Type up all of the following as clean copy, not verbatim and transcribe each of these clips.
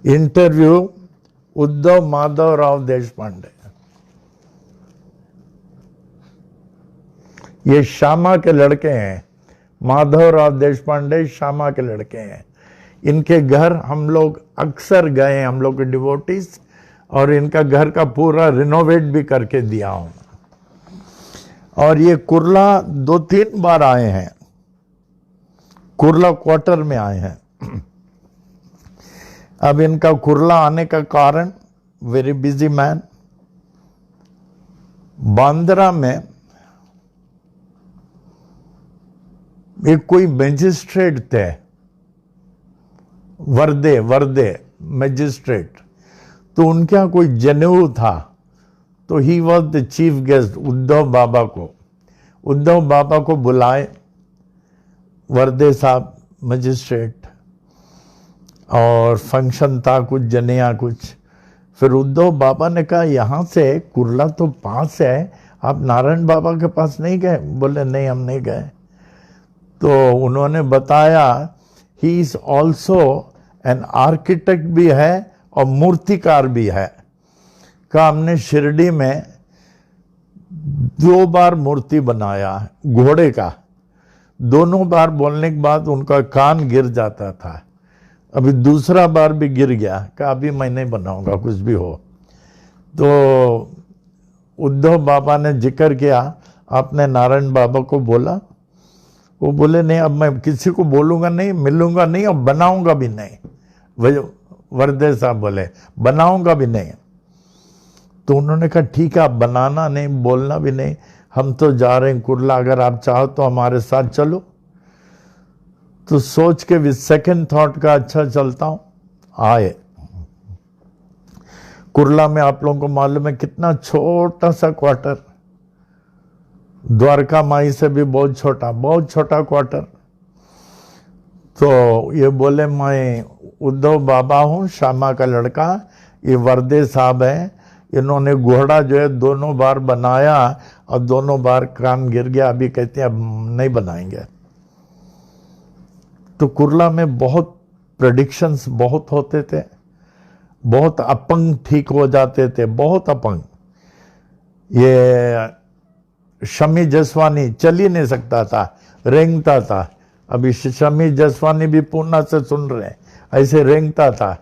Interview Uddhav Madhavrao Deshpande. ये श्यामा के लड़के हैं, माधवराव देशपांडे श्यामा के लड़के हैं। इनके घर हम लोग अक्सर गए, हम लोग के डिवोटीज, और इनका घर का पूरा रिनोवेट भी करके दिया हूं। और ये कुर्ला 2-3 बार आए हैं, कुर्ला क्वार्टर में आए हैं। अब इनका कुर्ला आने का कारण, वेरी बिजी मैन, बांद्रा में एक कोई मैजिस्ट्रेट थे, वर्दे मैजिस्ट्रेट, तो उनके यहाँ कोई जनेऊ था, तो he was the chief guest. Uddhav Baba को बुलाए वर्दे साहब मैजिस्ट्रेट, और फंक्शन था कुछ जनेया कुछ। फिर उद्धव बाबा ने कहा यहाँ से कुर्ला तो पास है, आप नारायण बाबा के पास नहीं गए? बोले नहीं, हम नहीं गए। तो उन्होंने बताया he is also an architect भी है और मूर्तिकार भी है। का हमने शिरडी में 2 बार मूर्ति बनाया घोड़े का। दोनों बार बोलने के बाद उनका कान गिर जाता था, अभी दूसरा बार भी गिर गया। कि अभी मैं नहीं बनाऊंगा, कुछ भी हो। तो उद्धव बाबा ने जिक्र किया, आपने नारायण बाबा को बोला? वो बोले नहीं, अब मैं किसी को बोलूंगा नहीं, मिलूंगा नहीं और बनाऊंगा भी नहीं। वर्दे साहब बोले बनाऊंगा भी नहीं। तो उन्होंने कहा ठीक है, आप बनाना नहीं, बोलना भी नहीं, हम तो जा रहे हैं कुर्ला, अगर आप चाहो तो हमारे साथ चलो। तो सोच के विद सेकंड थॉट का अच्छा चलता हूं, आए। कुर्ला में आप लोगों को मालूम है कितना छोटा सा क्वार्टर, द्वारका माई से भी बहुत छोटा क्वार्टर। तो ये बोले मैं उद्धव बाबा हूँ, श्यामा का लड़का, ये वर्दे साहब हैं, इन्होंने घोड़ा जो है 2 बार बनाया और 2 बार कान गिर गया, अभी कहते हैं अब नहीं बनाएंगे। तो कुर्ला में बहुत प्रेडिक्शंस बहुत होते थे, बहुत अपंग ठीक हो जाते थे, बहुत अपंग। ये शमी जसवानी चल ही नहीं सकता था, रेंगता था। अभी शमी जसवानी भी पूर्णा से सुन रहे हैं, ऐसे रेंगता था।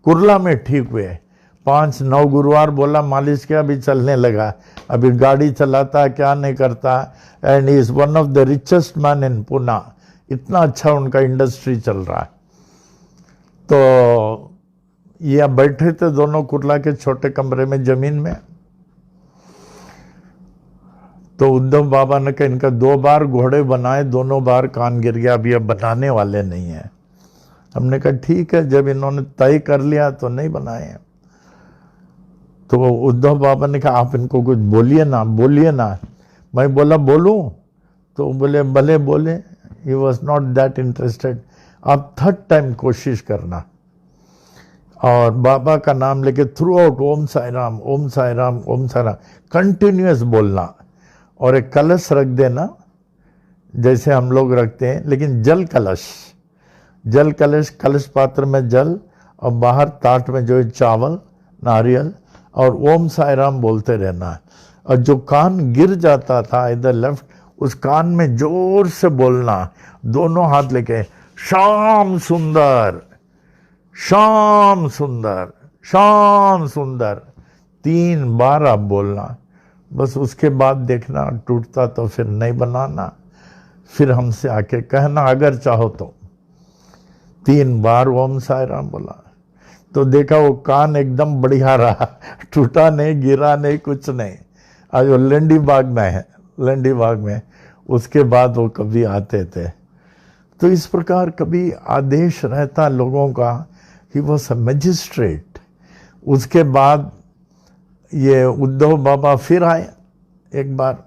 कुर्ला में ठीक हुए, 5-9 गुरुवार बोला, मालिश किया, अभी चलने लगा, अभी गाड़ी चलाता, क्या नहीं करता। And he is one of the richest man in Poona. इतना अच्छा उनका इंडस्ट्री चल रहा है। तो ये बैठे थे दोनों कुर्ला के छोटे कमरे में जमीन में। तो उद्धव बाबा ने कहा इनका 2 बार घोड़े बनाए, 2 बार कान गिर गया, अभी अब बनाने वाले नहीं है। हमने कहा ठीक है, जब इन्होंने तय कर लिया तो नहीं बनाए। तो उद्धव बाबा ने कहा आप इनको कुछ बोलिए ना। मैं बोला बोलूं? तो बोले भले बोले। He was not that interested. आप 3rd टाइम कोशिश करना और बाबा का नाम लेके थ्रू आउट ओम साई राम, ओम साई राम, ओम साई राम कंटिन्यूअस बोलना, और एक कलश रख देना जैसे हम लोग रखते हैं, लेकिन जल कलश, कलश पात्र में जल और बाहर ताट में जो है चावल, नारियल, और ओम साई राम बोलते रहना है। और जो कान गिर जाता था इधर लेफ्ट, उस कान में जोर से बोलना, दोनों हाथ लेके श्याम सुंदर, श्याम सुंदर, श्याम सुंदर 3 बार आप बोलना। बस उसके बाद देखना टूटता तो फिर नहीं बनाना, फिर हमसे आके कहना अगर चाहो तो। 3 बार ओम साई राम बोला तो देखा वो कान एकदम बढ़िया रहा, टूटा नहीं, गिरा नहीं, कुछ नहीं। आज वो लंडी बाग में है, लंडी बाग में। उसके बाद वो कभी आते थे। तो इस प्रकार कभी आदेश रहता लोगों का। He was a magistrate. उसके बाद ये उद्धव बाबा फिर आए एक बार।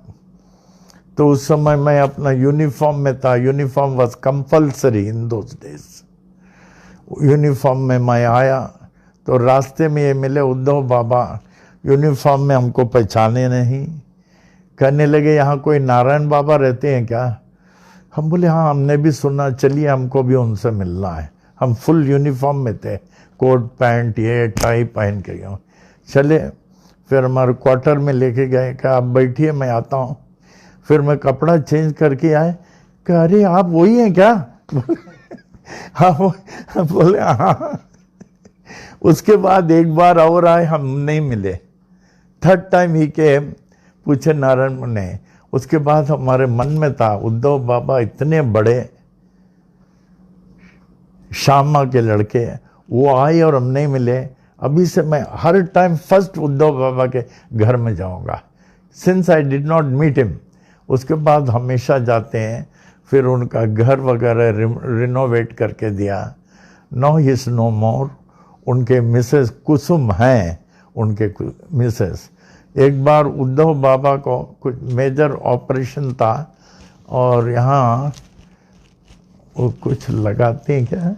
तो उस समय मैं अपना यूनिफॉर्म में था, uniform was compulsory in those days. Uniform में मैं आया तो रास्ते में ये मिले उद्धव बाबा, यूनिफॉर्म में हमको पहचाने नहीं। कहने लगे यहाँ कोई नारायण बाबा रहते हैं क्या? हम बोले हाँ, हमने भी सुना, चलिए हमको भी उनसे मिलना है। हम फुल यूनिफॉर्म में थे, कोट पैंट ये टाई पहन के गया। चले, फिर हमारे क्वार्टर में लेके गए, कहा आप बैठिए मैं आता हूँ। फिर मैं कपड़ा चेंज करके आए, कहा अरे आप वही हैं क्या? हाँ बोले हाँ। उसके बाद एक बार और आए, हम नहीं मिले। थर्ड टाइम ही के पूछे नारायण ने। उसके बाद हमारे मन में था उद्धव बाबा इतने बड़े श्यामा के लड़के, वो आए और हम नहीं मिले। अभी से मैं हर टाइम फर्स्ट उद्धव बाबा के घर में जाऊंगा, since I did not meet him. उसके बाद हमेशा जाते हैं। फिर उनका घर वगैरह रिनोवेट करके दिया। नो ही इज नो मोर। उनके मिसेस कुसुम हैं, उनके मिसेस। एक बार उद्धव बाबा को कुछ मेजर ऑपरेशन था और यहाँ वो कुछ लगाते हैं क्या?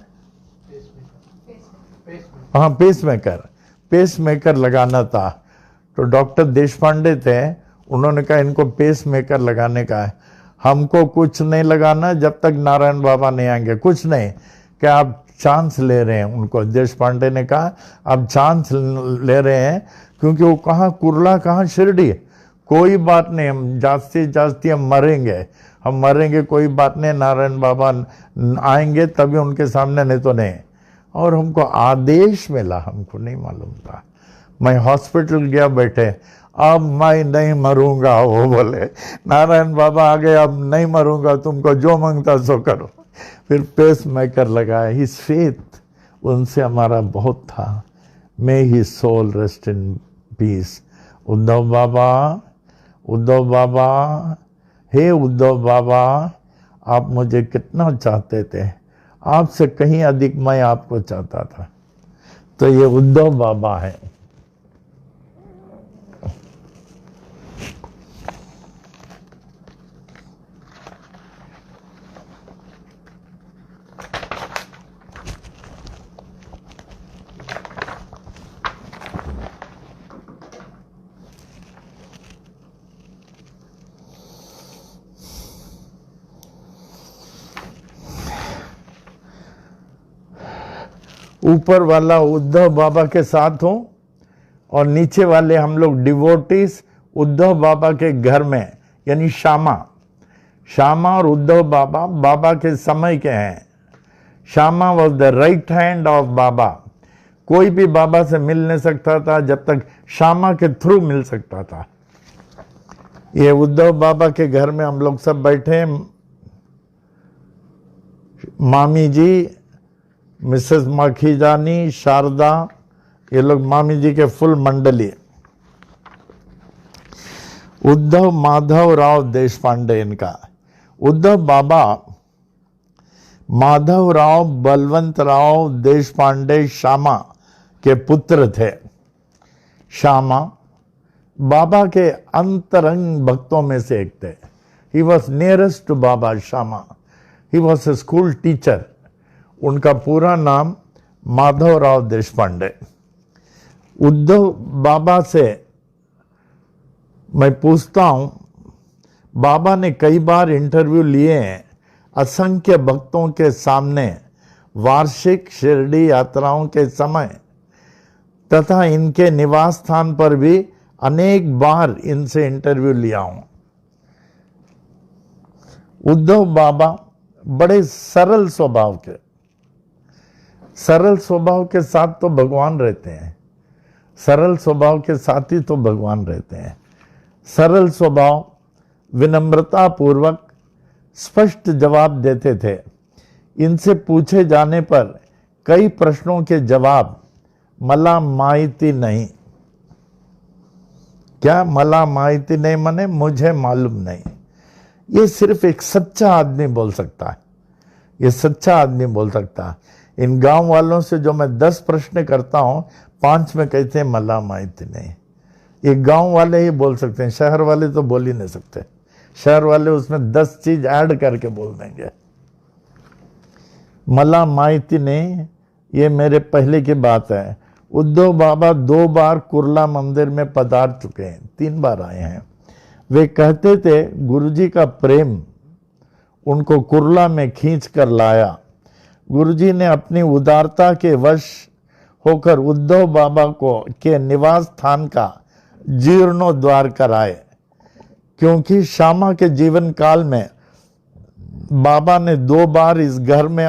हाँ, पेस मेकर लगाना था। तो डॉक्टर देशपांडे थे, उन्होंने कहा इनको पेस मेकर लगाने का है। हमको कुछ नहीं लगाना जब तक नारायण बाबा नहीं आएंगे, कुछ नहीं। क्या आप चांस ले रहे हैं? उनको देशपांडे ने कहा आप चांस ले रहे हैं, क्योंकि वो कहाँ कुरला कहाँ शिरडी, कोई बात नहीं, हम जास्ती हम मरेंगे, कोई बात नहीं, नारायण बाबा आएंगे तभी उनके सामने, नहीं तो नहीं। और हमको आदेश मिला, हमको नहीं मालूम था। मैं हॉस्पिटल गया, बैठे, अब मैं नहीं मरूंगा। वो बोले नारायण बाबा आ गए, अब नहीं मरूंगा, तुमको जो मांगता सो करो। फिर पेस मेकर लगाया। हिज फेथ उनसे हमारा बहुत था। May he soul rest in peace. Uddhav Baba, हे उद्धव बाबा, आप मुझे कितना चाहते थे, आपसे कहीं अधिक मैं आपको चाहता था। तो ये उद्धव बाबा है। ऊपर वाला उद्धव बाबा के साथ हूं और नीचे वाले हम लोग डिवोटीज उद्धव बाबा के घर में, यानी श्यामा और उद्धव बाबा के समय के हैं। Shyama was the right hand of Baba. कोई भी बाबा से मिल नहीं सकता था जब तक श्यामा के थ्रू मिल सकता था। ये उद्धव बाबा के घर में हम लोग सब बैठे, मामी जी, मिसेस मखीजानी, शारदा, ये लोग मामी जी के फुल मंडली। उद्धव माधव राव देशपांडे इनका। उद्धव बाबा माधव राव बलवंत राव देशपांडे श्यामा के पुत्र थे। श्यामा बाबा के अंतरंग भक्तों में से एक थे। He was nearest to Baba Shyama. He was a school teacher. उनका पूरा नाम माधव राव देशपांडे। उद्धव बाबा से मैं पूछता हूं, बाबा ने कई बार इंटरव्यू लिए हैं असंख्य भक्तों के सामने, वार्षिक शिरडी यात्राओं के समय, तथा इनके निवास स्थान पर भी अनेक बार इनसे इंटरव्यू लिया हूं। उद्धव बाबा बड़े सरल स्वभाव के साथ तो भगवान रहते हैं। सरल स्वभाव के साथ ही तो भगवान रहते हैं। सरल स्वभाव, विनम्रता पूर्वक स्पष्ट जवाब देते थे। इनसे पूछे जाने पर कई प्रश्नों के जवाब मला माहिती नहीं। क्या मला माहिती नहीं माने मुझे मालूम नहीं? ये सिर्फ एक सच्चा आदमी बोल सकता है। ये सच्चा आदमी बोल सकता है। इन गांव वालों से जो मैं 10 प्रश्न करता हूं, 5 में कहते हैं मला माहिती नहीं। ये गांव वाले ही बोल सकते हैं, शहर वाले तो बोल ही नहीं सकते। शहर वाले उसमें 10 चीज ऐड करके बोल देंगे। मला माहिती नहीं, ये मेरे पहले की बात है। उद्धव बाबा 2 बार कुर्ला मंदिर में पधार चुके हैं, 3 बार आए हैं। वे कहते थे गुरुजी का प्रेम उनको कुर्ला में खींच कर लाया। गुरुजी ने अपनी उदारता के वश होकर उद्धव बाबा को के निवास स्थान का जीर्णोद्धार कराए, क्योंकि श्यामा के जीवन काल में बाबा ने दो बार इस घर में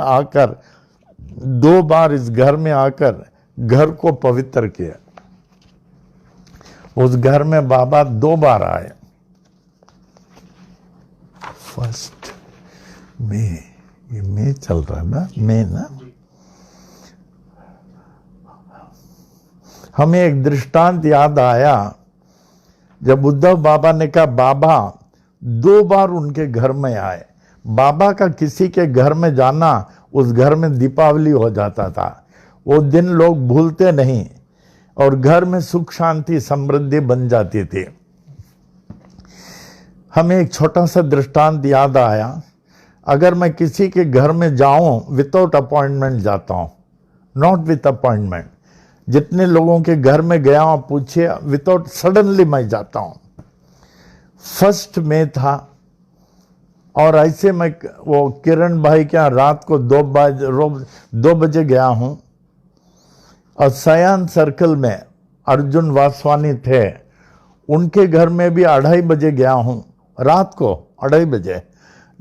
आकर घर को पवित्र किया। उस घर में बाबा 2 बार आए। फर्स्ट मई, ये मई चल रहा है ना, मई ना। हमें एक दृष्टांत याद आया जब उद्धव बाबा ने कहा, बाबा 2 बार उनके घर में आए। बाबा का किसी के घर में जाना, उस घर में दीपावली हो जाता था। वो दिन लोग भूलते नहीं और घर में सुख शांति समृद्धि बन जाती थी। हमें एक छोटा सा दृष्टांत याद आया। अगर मैं किसी के घर में जाऊं, विदाउट अपॉइंटमेंट जाता हूं, नॉट विथ अपॉइंटमेंट। जितने लोगों के घर में गया हूं, पूछिए, विदाउट, सडनली मैं जाता हूं। 1 मई था और ऐसे मैं वो किरण भाई के यहाँ रात को 2 बजे गया हूं और सयान सर्कल में अर्जुन वासवानी थे, उनके घर में भी 2:30 बजे गया हूं, रात को 2:30 बजे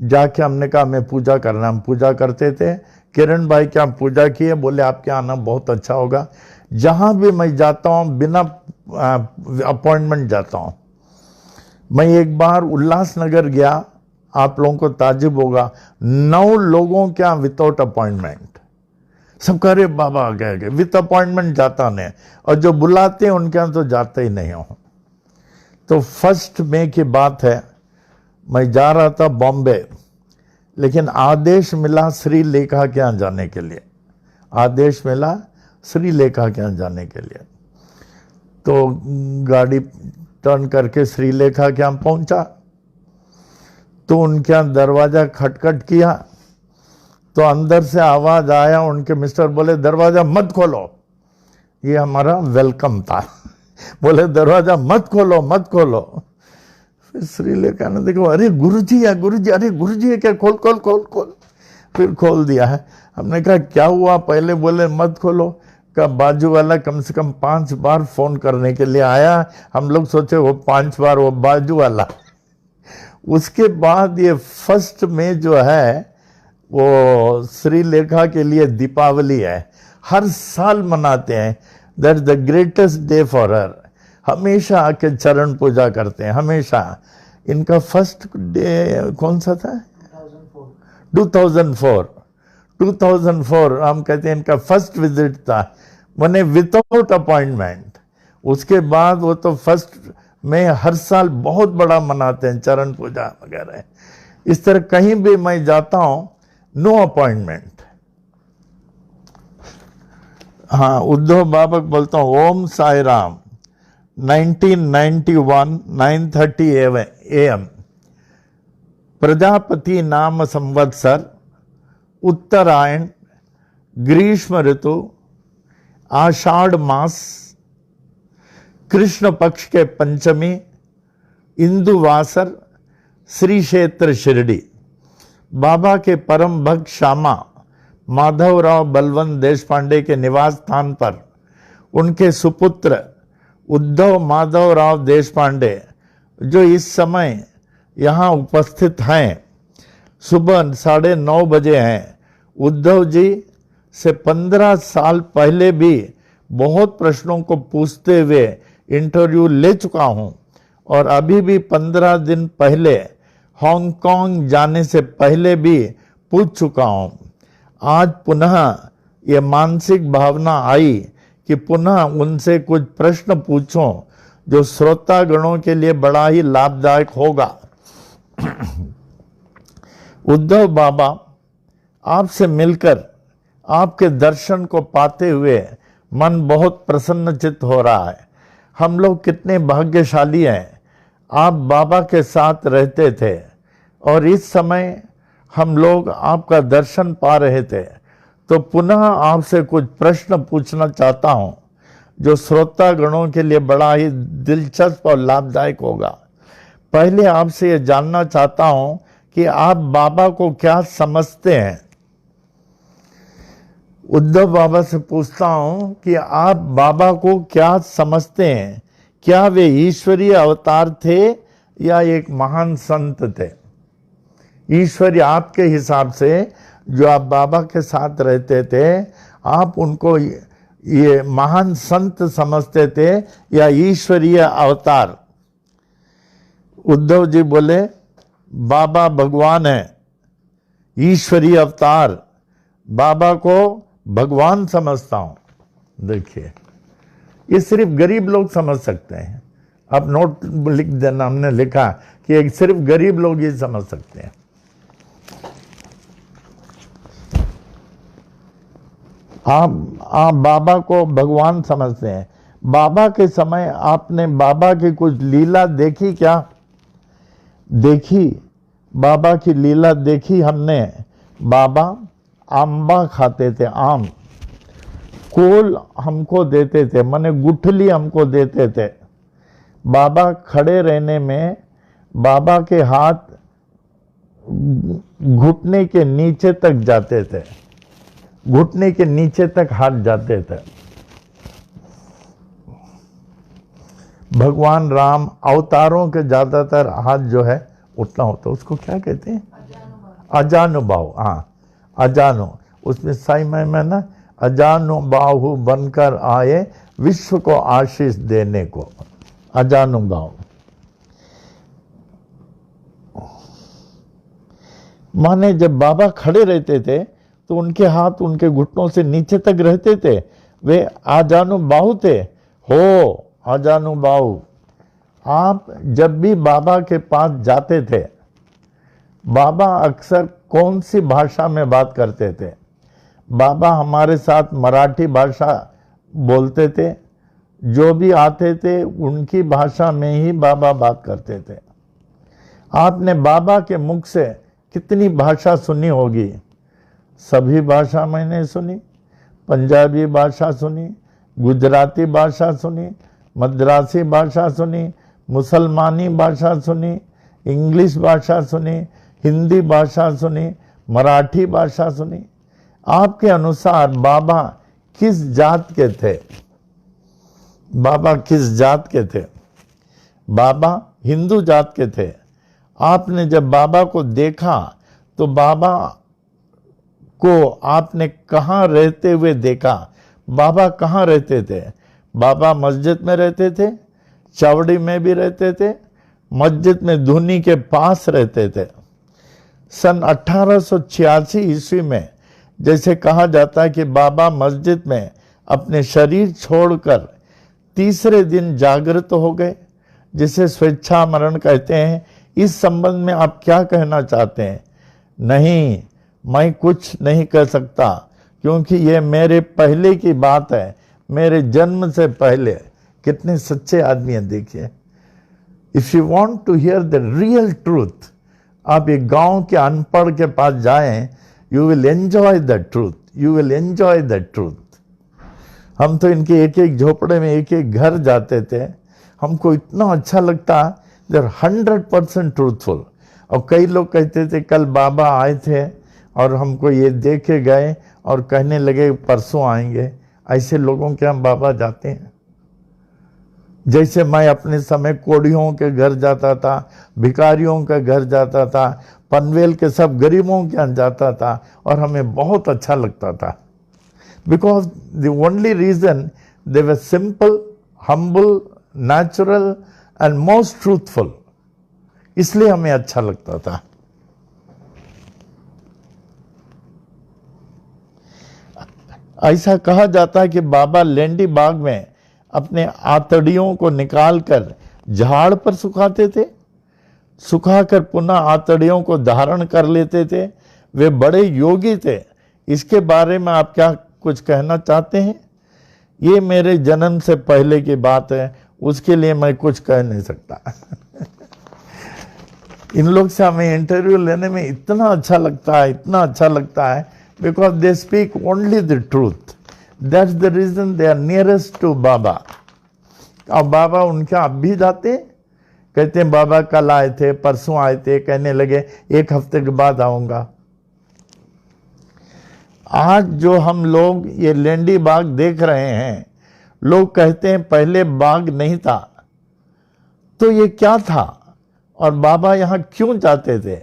जाके हमने कहा हमें पूजा करना। हम पूजा करते थे, किरण भाई क्या पूजा किए, बोले आपके आना बहुत अच्छा होगा। जहां भी मैं जाता हूं बिना अपॉइंटमेंट जाता हूं। मैं एक बार उल्लासनगर गया, आप लोगों को ताजुब होगा, 9 लोगों के यहाँ विदाउट अपॉइंटमेंट। सब कह रहे बाबा आ गए, विथ अपॉइंटमेंट जाता नहीं, और जो बुलाते हैं उनके यहाँ तो जाते ही नहीं हो। तो 1 मई की बात है, मैं जा रहा था बॉम्बे, लेकिन आदेश मिला श्रीलेखा के यहाँ जाने के लिए। आदेश मिला श्रीलेखा के यहाँ जाने के लिए। तो गाड़ी टर्न करके श्रीलेखा के यहाँ पहुंचा, तो उनके यहाँ दरवाजा खटखट किया, तो अंदर से आवाज आया, उनके मिस्टर बोले दरवाजा मत खोलो। ये हमारा वेलकम था। बोले दरवाजा मत खोलो, मत खोलो। फिर श्रीलेखा ने देखो, अरे गुरुजी है, गुरुजी, अरे गुरुजी है क्या, खोल खोल खोल खोल। फिर खोल दिया है। हमने कहा क्या हुआ, पहले बोले मत खोलो। का बाजू वाला कम से कम 5 बार फोन करने के लिए आया। हम लोग सोचे वो 5 बार वो बाजू वाला। उसके बाद ये 1 मई जो है वो श्रीलेखा के लिए दीपावली है, हर साल मनाते हैं। That is the greatest day for her. हमेशा आके चरण पूजा करते हैं, हमेशा। इनका फर्स्ट डे कौन सा था? 2004। हम कहते हैं इनका फर्स्ट विजिट था, मैंने विदाउट अपॉइंटमेंट। उसके बाद वो तो 1 मई हर साल बहुत बड़ा मनाते हैं, चरण पूजा वगैरह। इस तरह कहीं भी मैं जाता हूं, नो अपॉइंटमेंट। हाँ, उद्धव बाबा बोलता हूं, ओम साई राम। 1991 9:30 AM, प्रजापति नाम संवत्सर, उत्तरायण, ग्रीष्म ऋतु, आषाढ़ मास, कृष्ण पक्ष के पंचमी, इंदुवासर, श्री क्षेत्र शिरडी। बाबा के परम भक्त श्यामा माधवराव बलवंत देशपांडे के निवास स्थान पर उनके सुपुत्र उद्धव माधवराव देशपांडे, जो इस समय यहाँ उपस्थित हैं, सुबह 9:30 बजे हैं। उद्धव जी से 15 साल पहले भी बहुत प्रश्नों को पूछते हुए इंटरव्यू ले चुका हूं, और अभी भी 15 दिन पहले हांगकांग जाने से पहले भी पूछ चुका हूं। आज पुनः ये मानसिक भावना आई कि पुनः उनसे कुछ प्रश्न पूछूं, जो श्रोतागणों के लिए बड़ा ही लाभदायक होगा। उद्धव बाबा, आपसे मिलकर आपके दर्शन को पाते हुए मन बहुत प्रसन्नचित्त हो रहा है। हम लोग कितने भाग्यशाली हैं। आप बाबा के साथ रहते थे और इस समय हम लोग आपका दर्शन पा रहे थे। तो पुनः आपसे कुछ प्रश्न पूछना चाहता हूं, जो श्रोतागणों के लिए बड़ा ही दिलचस्प और लाभदायक होगा। पहले आपसे ये जानना चाहता हूं कि आप बाबा को क्या समझते हैं। उद्धव बाबा से पूछता हूं कि आप बाबा को क्या समझते हैं? क्या वे ईश्वरीय अवतार थे या एक महान संत थे? ईश्वरीय आपके हिसाब से, जो आप बाबा के साथ रहते थे, आप उनको ये महान संत समझते थे या ईश्वरीय अवतार? उद्धव जी बोले, बाबा भगवान है, ईश्वरीय अवतार। बाबा को भगवान समझता हूं। देखिए, ये सिर्फ गरीब लोग समझ सकते हैं। आप नोट लिख देना, हमने लिखा कि एक सिर्फ गरीब लोग ही समझ सकते हैं। आप बाबा को भगवान समझते हैं। बाबा के समय आपने बाबा की कुछ लीला देखी क्या? देखी, बाबा की लीला देखी हमने। बाबा आंबा खाते थे, आम। कोल हमको देते थे, माने गुठली हमको देते थे। बाबा खड़े रहने में बाबा के हाथ घुटने के नीचे तक जाते थे, घुटने के नीचे तक हाथ जाते थे। भगवान राम अवतारों के ज्यादातर हाथ जो है उतना होता, उसको क्या कहते हैं? अजानुभाव। हाँ, अजानु, उसमें साई में ना, अजानुबाहु बनकर आए विश्व को आशीष देने को, अजानुभाव। माने जब बाबा खड़े रहते थे तो उनके हाथ उनके घुटनों से नीचे तक रहते थे। वे अजानुबाहु थे। हो, अजानुबाहु। आप जब भी बाबा के पास जाते थे, बाबा अक्सर कौन सी भाषा में बात करते थे? बाबा हमारे साथ मराठी भाषा बोलते थे। जो भी आते थे उनकी भाषा में ही बाबा बात करते थे। आपने बाबा के मुख से कितनी भाषा सुनी होगी? सभी भाषा मैंने सुनी। पंजाबी भाषा सुनी, गुजराती भाषा सुनी, मद्रासी भाषा सुनी, मुसलमानी भाषा सुनी, इंग्लिश भाषा सुनी, हिंदी भाषा सुनी, मराठी भाषा सुनी। आपके अनुसार बाबा किस जात के थे? बाबा किस जात के थे? बाबा हिंदू जात के थे। आपने जब बाबा को देखा तो बाबा को आपने कहाँ रहते हुए देखा? बाबा कहाँ रहते थे? बाबा मस्जिद में रहते थे, चावड़ी में भी रहते थे, मस्जिद में धुनी के पास रहते थे। सन 1886 ईस्वी में जैसे कहा जाता है कि बाबा मस्जिद में अपने शरीर छोड़कर तीसरे दिन जागृत हो गए, जिसे स्वेच्छा मरण कहते हैं। इस संबंध में आप क्या कहना चाहते हैं? नहीं, मैं कुछ नहीं कह सकता, क्योंकि ये मेरे पहले की बात है, मेरे जन्म से पहले। कितने सच्चे आदमी हैं, देखिए। If you want to hear the real truth, आप एक गांव के अनपढ़ के पास जाएं, you will enjoy the truth, you will enjoy the truth. हम तो इनके एक एक झोपड़े में एक एक घर जाते थे, हमको इतना अच्छा लगता। They are 100% truthful. और कई लोग कहते थे कल बाबा आए थे और हमको ये दे के गए और कहने लगे परसों आएंगे। ऐसे लोगों के हम बाबा जाते हैं? जैसे मैं अपने समय कोढ़ियों के घर जाता था, भिखारियों के घर जाता था, पनवेल के सब गरीबों के यहाँ जाता था और हमें बहुत अच्छा लगता था। Because the only reason they were simple, humble, natural and most truthful, इसलिए हमें अच्छा लगता था। ऐसा कहा जाता है कि बाबा लेंडी बाग में अपने आतड़ियों को निकालकर झाड़ पर सुखाते थे, सुखाकर पुनः आतड़ियों को धारण कर लेते थे। वे बड़े योगी थे। इसके बारे में आप क्या कुछ कहना चाहते हैं? ये मेरे जन्म से पहले की बात है, उसके लिए मैं कुछ कह नहीं सकता। इन लोग से हमें इंटरव्यू लेने में इतना अच्छा लगता है, इतना अच्छा लगता है, because they speak only the truth. That's the reason they are nearest to Baba. अब बाबा उनके अब भी जाते, कहते हैं बाबा कल आए थे, परसों आए थे, कहने लगे एक हफ्ते के बाद आऊंगा। आज जो हम लोग ये लेंडी बाग देख रहे हैं, लोग कहते हैं पहले बाग नहीं था, तो ये क्या था और बाबा यहाँ क्यों जाते थे?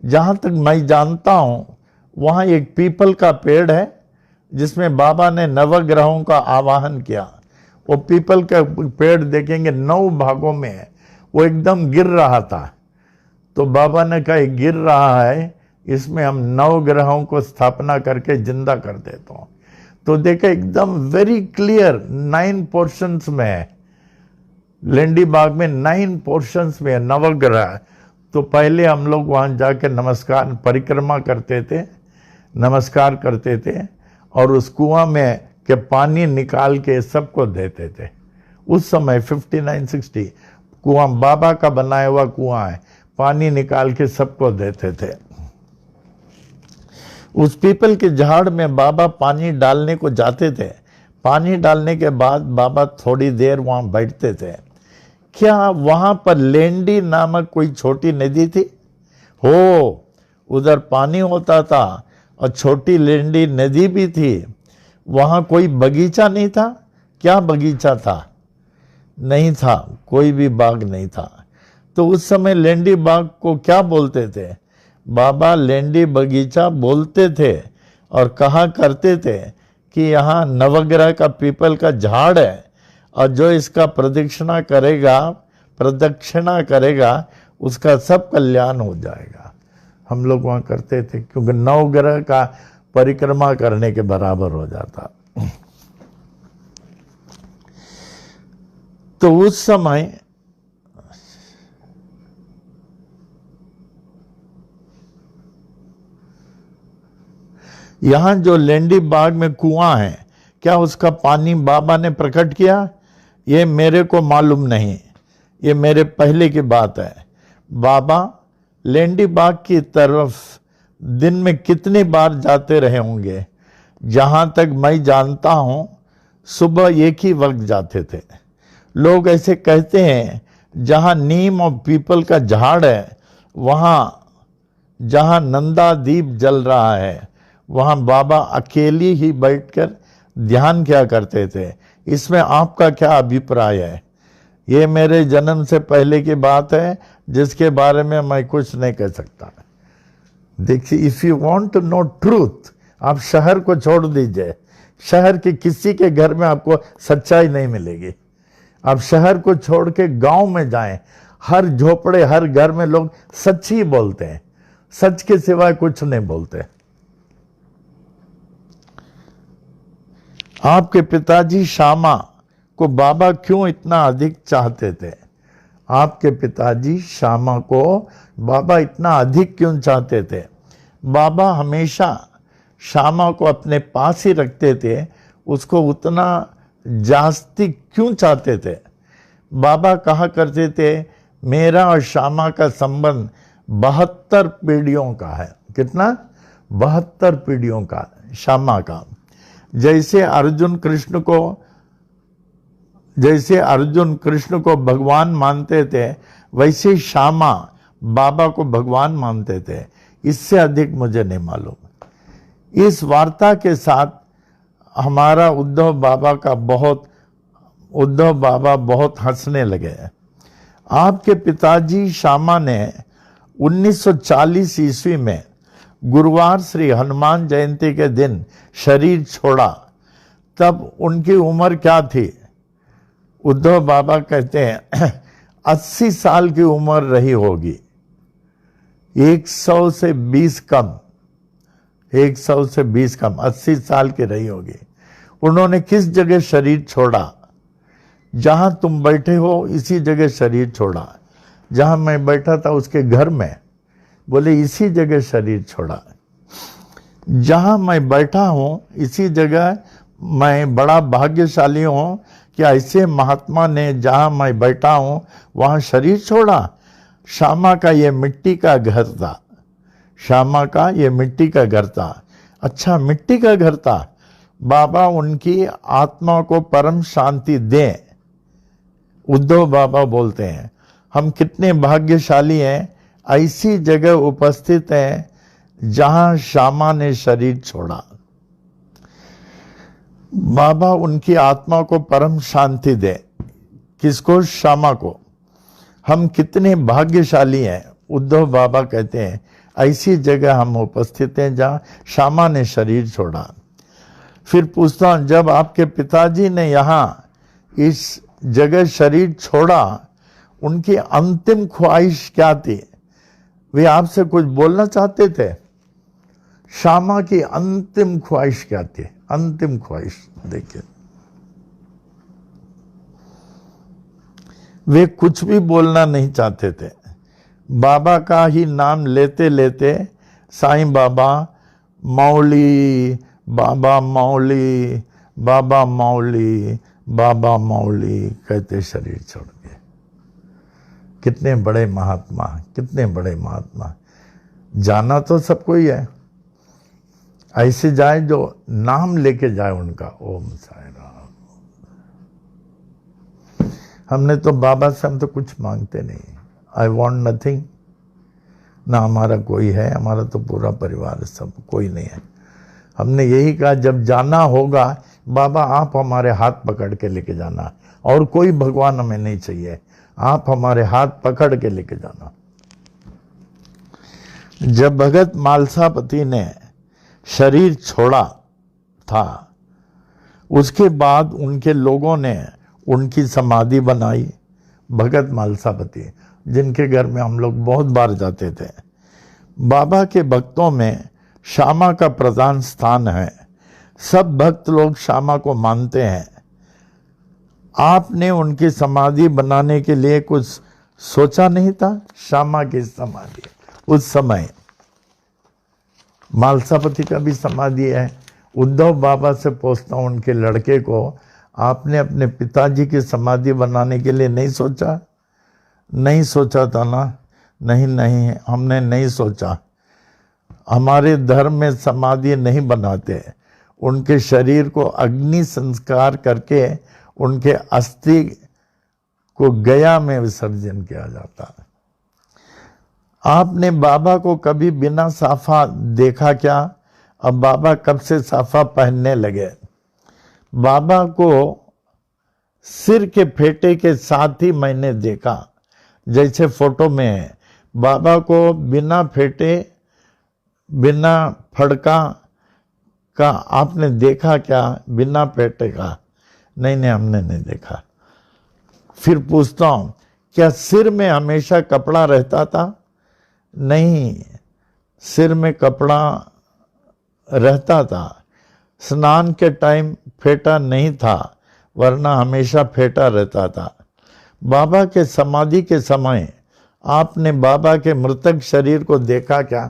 जहाँ तक मैं जानता हूँ वहाँ एक पीपल का पेड़ है जिसमें बाबा ने नवग्रहों का आवाहन किया। वो पीपल का पेड़ देखेंगे 9 भागों में है, वो एकदम गिर रहा था। तो बाबा ने कहा गिर रहा है, इसमें हम 9 ग्रहों को स्थापना करके जिंदा कर देता हूँ। तो देखे एकदम वेरी क्लियर 9 पोर्शंस में है, लेंडी बाग में 9 पोर्शंस में है नवग्रह। तो पहले हम लोग वहाँ जाके नमस्कार परिक्रमा करते थे, नमस्कार करते थे और उस कुआं में के पानी निकाल के सबको देते थे। उस समय 59-60 कुआं बाबा का बनाया हुआ कुआं है, पानी निकाल के सबको देते थे। उस पीपल के झाड़ में बाबा पानी डालने को जाते थे। पानी डालने के बाद बाबा थोड़ी देर वहां बैठते थे। क्या वहां पर लेंडी नामक कोई छोटी नदी थी? हो, उधर पानी होता था और छोटी लेंडी नदी भी थी। वहां कोई बगीचा नहीं था? क्या बगीचा था? नहीं था, कोई भी बाग नहीं था। तो उस समय लेंडी बाग को क्या बोलते थे? बाबा लेंडी बगीचा बोलते थे और कहा करते थे कि यहाँ नवग्रह का पीपल का झाड़ है और जो इसका प्रदक्षिणा करेगा उसका सब कल्याण हो जाएगा। हम लोग वहाँ करते थे क्योंकि नवग्रह का परिक्रमा करने के बराबर हो जाता। तो उस समय यहाँ जो लेंडी बाग में कुआं है, क्या उसका पानी बाबा ने प्रकट किया? ये मेरे को मालूम नहीं, ये मेरे पहले की बात है। बाबा लेंडी बाग की तरफ दिन में कितनी बार जाते रहे होंगे? जहाँ तक मैं जानता हूँ सुबह एक ही वक्त जाते थे। लोग ऐसे कहते हैं जहाँ नीम और पीपल का झाड़ है, वहाँ जहाँ नंदा दीप जल रहा है, वहाँ बाबा अकेली ही बैठकर ध्यान किया करते थे। इसमें आपका क्या अभिप्राय है? ये मेरे जन्म से पहले की बात है जिसके बारे में मैं कुछ नहीं कह सकता। देखिए, if you want to know truth, आप शहर को छोड़ दीजिए। शहर के किसी के घर में आपको सच्चाई नहीं मिलेगी। आप शहर को छोड़ के गांव में जाएं, हर झोपड़े हर घर में लोग सच ही बोलते हैं, सच के सिवाय कुछ नहीं बोलते। आपके पिताजी श्यामा को बाबा क्यों इतना अधिक चाहते थे? आपके पिताजी श्यामा को बाबा इतना अधिक क्यों चाहते थे? बाबा हमेशा श्यामा को अपने पास ही रखते थे, उसको उतना जास्ती क्यों चाहते थे? बाबा कहा करते थे मेरा और श्यामा का संबंध 72 पीढ़ियों का है। कितना? 72 पीढ़ियों का श्यामा का। जैसे अर्जुन कृष्ण को भगवान मानते थे, वैसे श्यामा बाबा को भगवान मानते थे। इससे अधिक मुझे नहीं मालूम। इस वार्ता के साथ हमारा उद्धव बाबा बहुत हंसने लगे। आपके पिताजी श्यामा ने 1940 ईस्वी में गुरुवार श्री हनुमान जयंती के दिन शरीर छोड़ा। तब उनकी उम्र क्या थी? उद्धव बाबा कहते हैं 80 साल की उम्र रही होगी, 100 से 20 कम, 100 से 20 कम, 80 साल की रही होगी। उन्होंने किस जगह शरीर छोड़ा? जहां तुम बैठे हो इसी जगह शरीर छोड़ा। जहां मैं बैठा था उसके घर में, बोले इसी जगह शरीर छोड़ा। जहां मैं बैठा हूं इसी जगह मैं बड़ा भाग्यशाली हूं कि ऐसे महात्मा ने जहां मैं बैठा हूं वहां शरीर छोड़ा। श्यामा का ये मिट्टी का घर था, श्यामा का ये मिट्टी का घर था। अच्छा, मिट्टी का घर था। बाबा उनकी आत्मा को परम शांति दें। उद्धव बाबा बोलते हैं हम कितने भाग्यशाली हैं, ऐसी जगह उपस्थित हैं जहां श्यामा ने शरीर छोड़ा। बाबा उनकी आत्मा को परम शांति दे। किसको? श्यामा को। हम कितने भाग्यशाली हैं। उद्धव बाबा कहते हैं ऐसी जगह हम उपस्थित हैं जहां श्यामा ने शरीर छोड़ा। फिर पूछता हूं, जब आपके पिताजी ने यहां इस जगह शरीर छोड़ा, उनकी अंतिम ख्वाहिश क्या थी? वे आपसे कुछ बोलना चाहते थे? श्यामा की अंतिम ख्वाहिश क्या थी? अंतिम ख्वाहिश देखिए, वे कुछ भी बोलना नहीं चाहते थे। बाबा का ही नाम लेते लेते साईं बाबा मौली, बाबा मौली, बाबा मौली, बाबा मौली कहते शरीर छोड़ गए। कितने बड़े महात्मा, कितने बड़े महात्मा। जाना तो सबको ही है, ऐसे जाए जो नाम लेके जाए उनका, ओम साई राम। हमने तो बाबा से हम तो कुछ मांगते नहीं। I want nothing. ना हमारा कोई है, हमारा तो पूरा परिवार, सब कोई नहीं है। हमने यही कहा जब जाना होगा बाबा आप हमारे हाथ पकड़ के लेके जाना, और कोई भगवान हमें नहीं चाहिए, आप हमारे हाथ पकड़ के लेके जाना। जब भगत मालसापति ने शरीर छोड़ा था, उसके बाद उनके लोगों ने उनकी समाधि बनाई। भगत मालसापति, जिनके घर में हम लोग बहुत बार जाते थे। बाबा के भक्तों में श्यामा का प्रधान स्थान है। सब भक्त लोग श्यामा को मानते हैं। आपने उनकी समाधि बनाने के लिए कुछ सोचा नहीं था? श्यामा की समाधि उस समय, मालसापति का भी समाधि है। उद्धव बाबा से पूछता हूं, उनके लड़के को, आपने अपने पिताजी की समाधि बनाने के लिए नहीं सोचा? नहीं सोचा था ना? नहीं नहीं, हमने नहीं सोचा। हमारे धर्म में समाधि नहीं बनाते। उनके शरीर को अग्नि संस्कार करके उनके अस्थि को गया में विसर्जन किया जाता है। आपने बाबा को कभी बिना साफा देखा क्या? अब बाबा कब से साफा पहनने लगे? बाबा को सिर के फेटे के साथ ही मैंने देखा, जैसे फोटो में है। बाबा को बिना फेटे, बिना फड़का का आपने देखा क्या? बिना फेटे का नहीं नहीं, हमने नहीं देखा। फिर पूछता हूं, क्या सिर में हमेशा कपड़ा रहता था? नहीं, सिर में कपड़ा रहता था। स्नान के टाइम फेटा नहीं था, वरना हमेशा फेटा रहता था। बाबा के समाधि के समय आपने बाबा के मृतक शरीर को देखा क्या?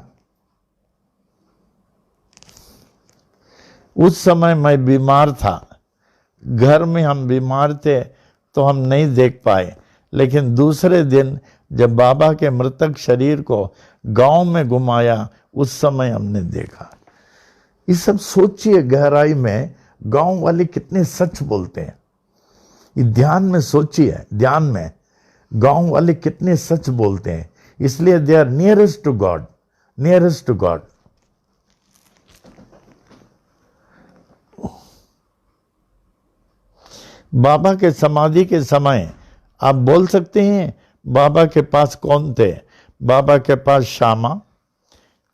उस समय मैं बीमार था, घर में हम बीमार थे तो हम नहीं देख पाए। लेकिन दूसरे दिन जब बाबा के मृतक शरीर को गांव में घुमाया, उस समय हमने देखा। ये सब सोचिए गहराई में, गांव वाले कितने सच बोलते हैं। ये ध्यान में सोचिए, ध्यान में गांव वाले कितने सच बोलते हैं। इसलिए they are nearest to God, nearest to God. Baba के समाधि के समय आप बोल सकते हैं बाबा के पास कौन थे? बाबा के पास श्यामा,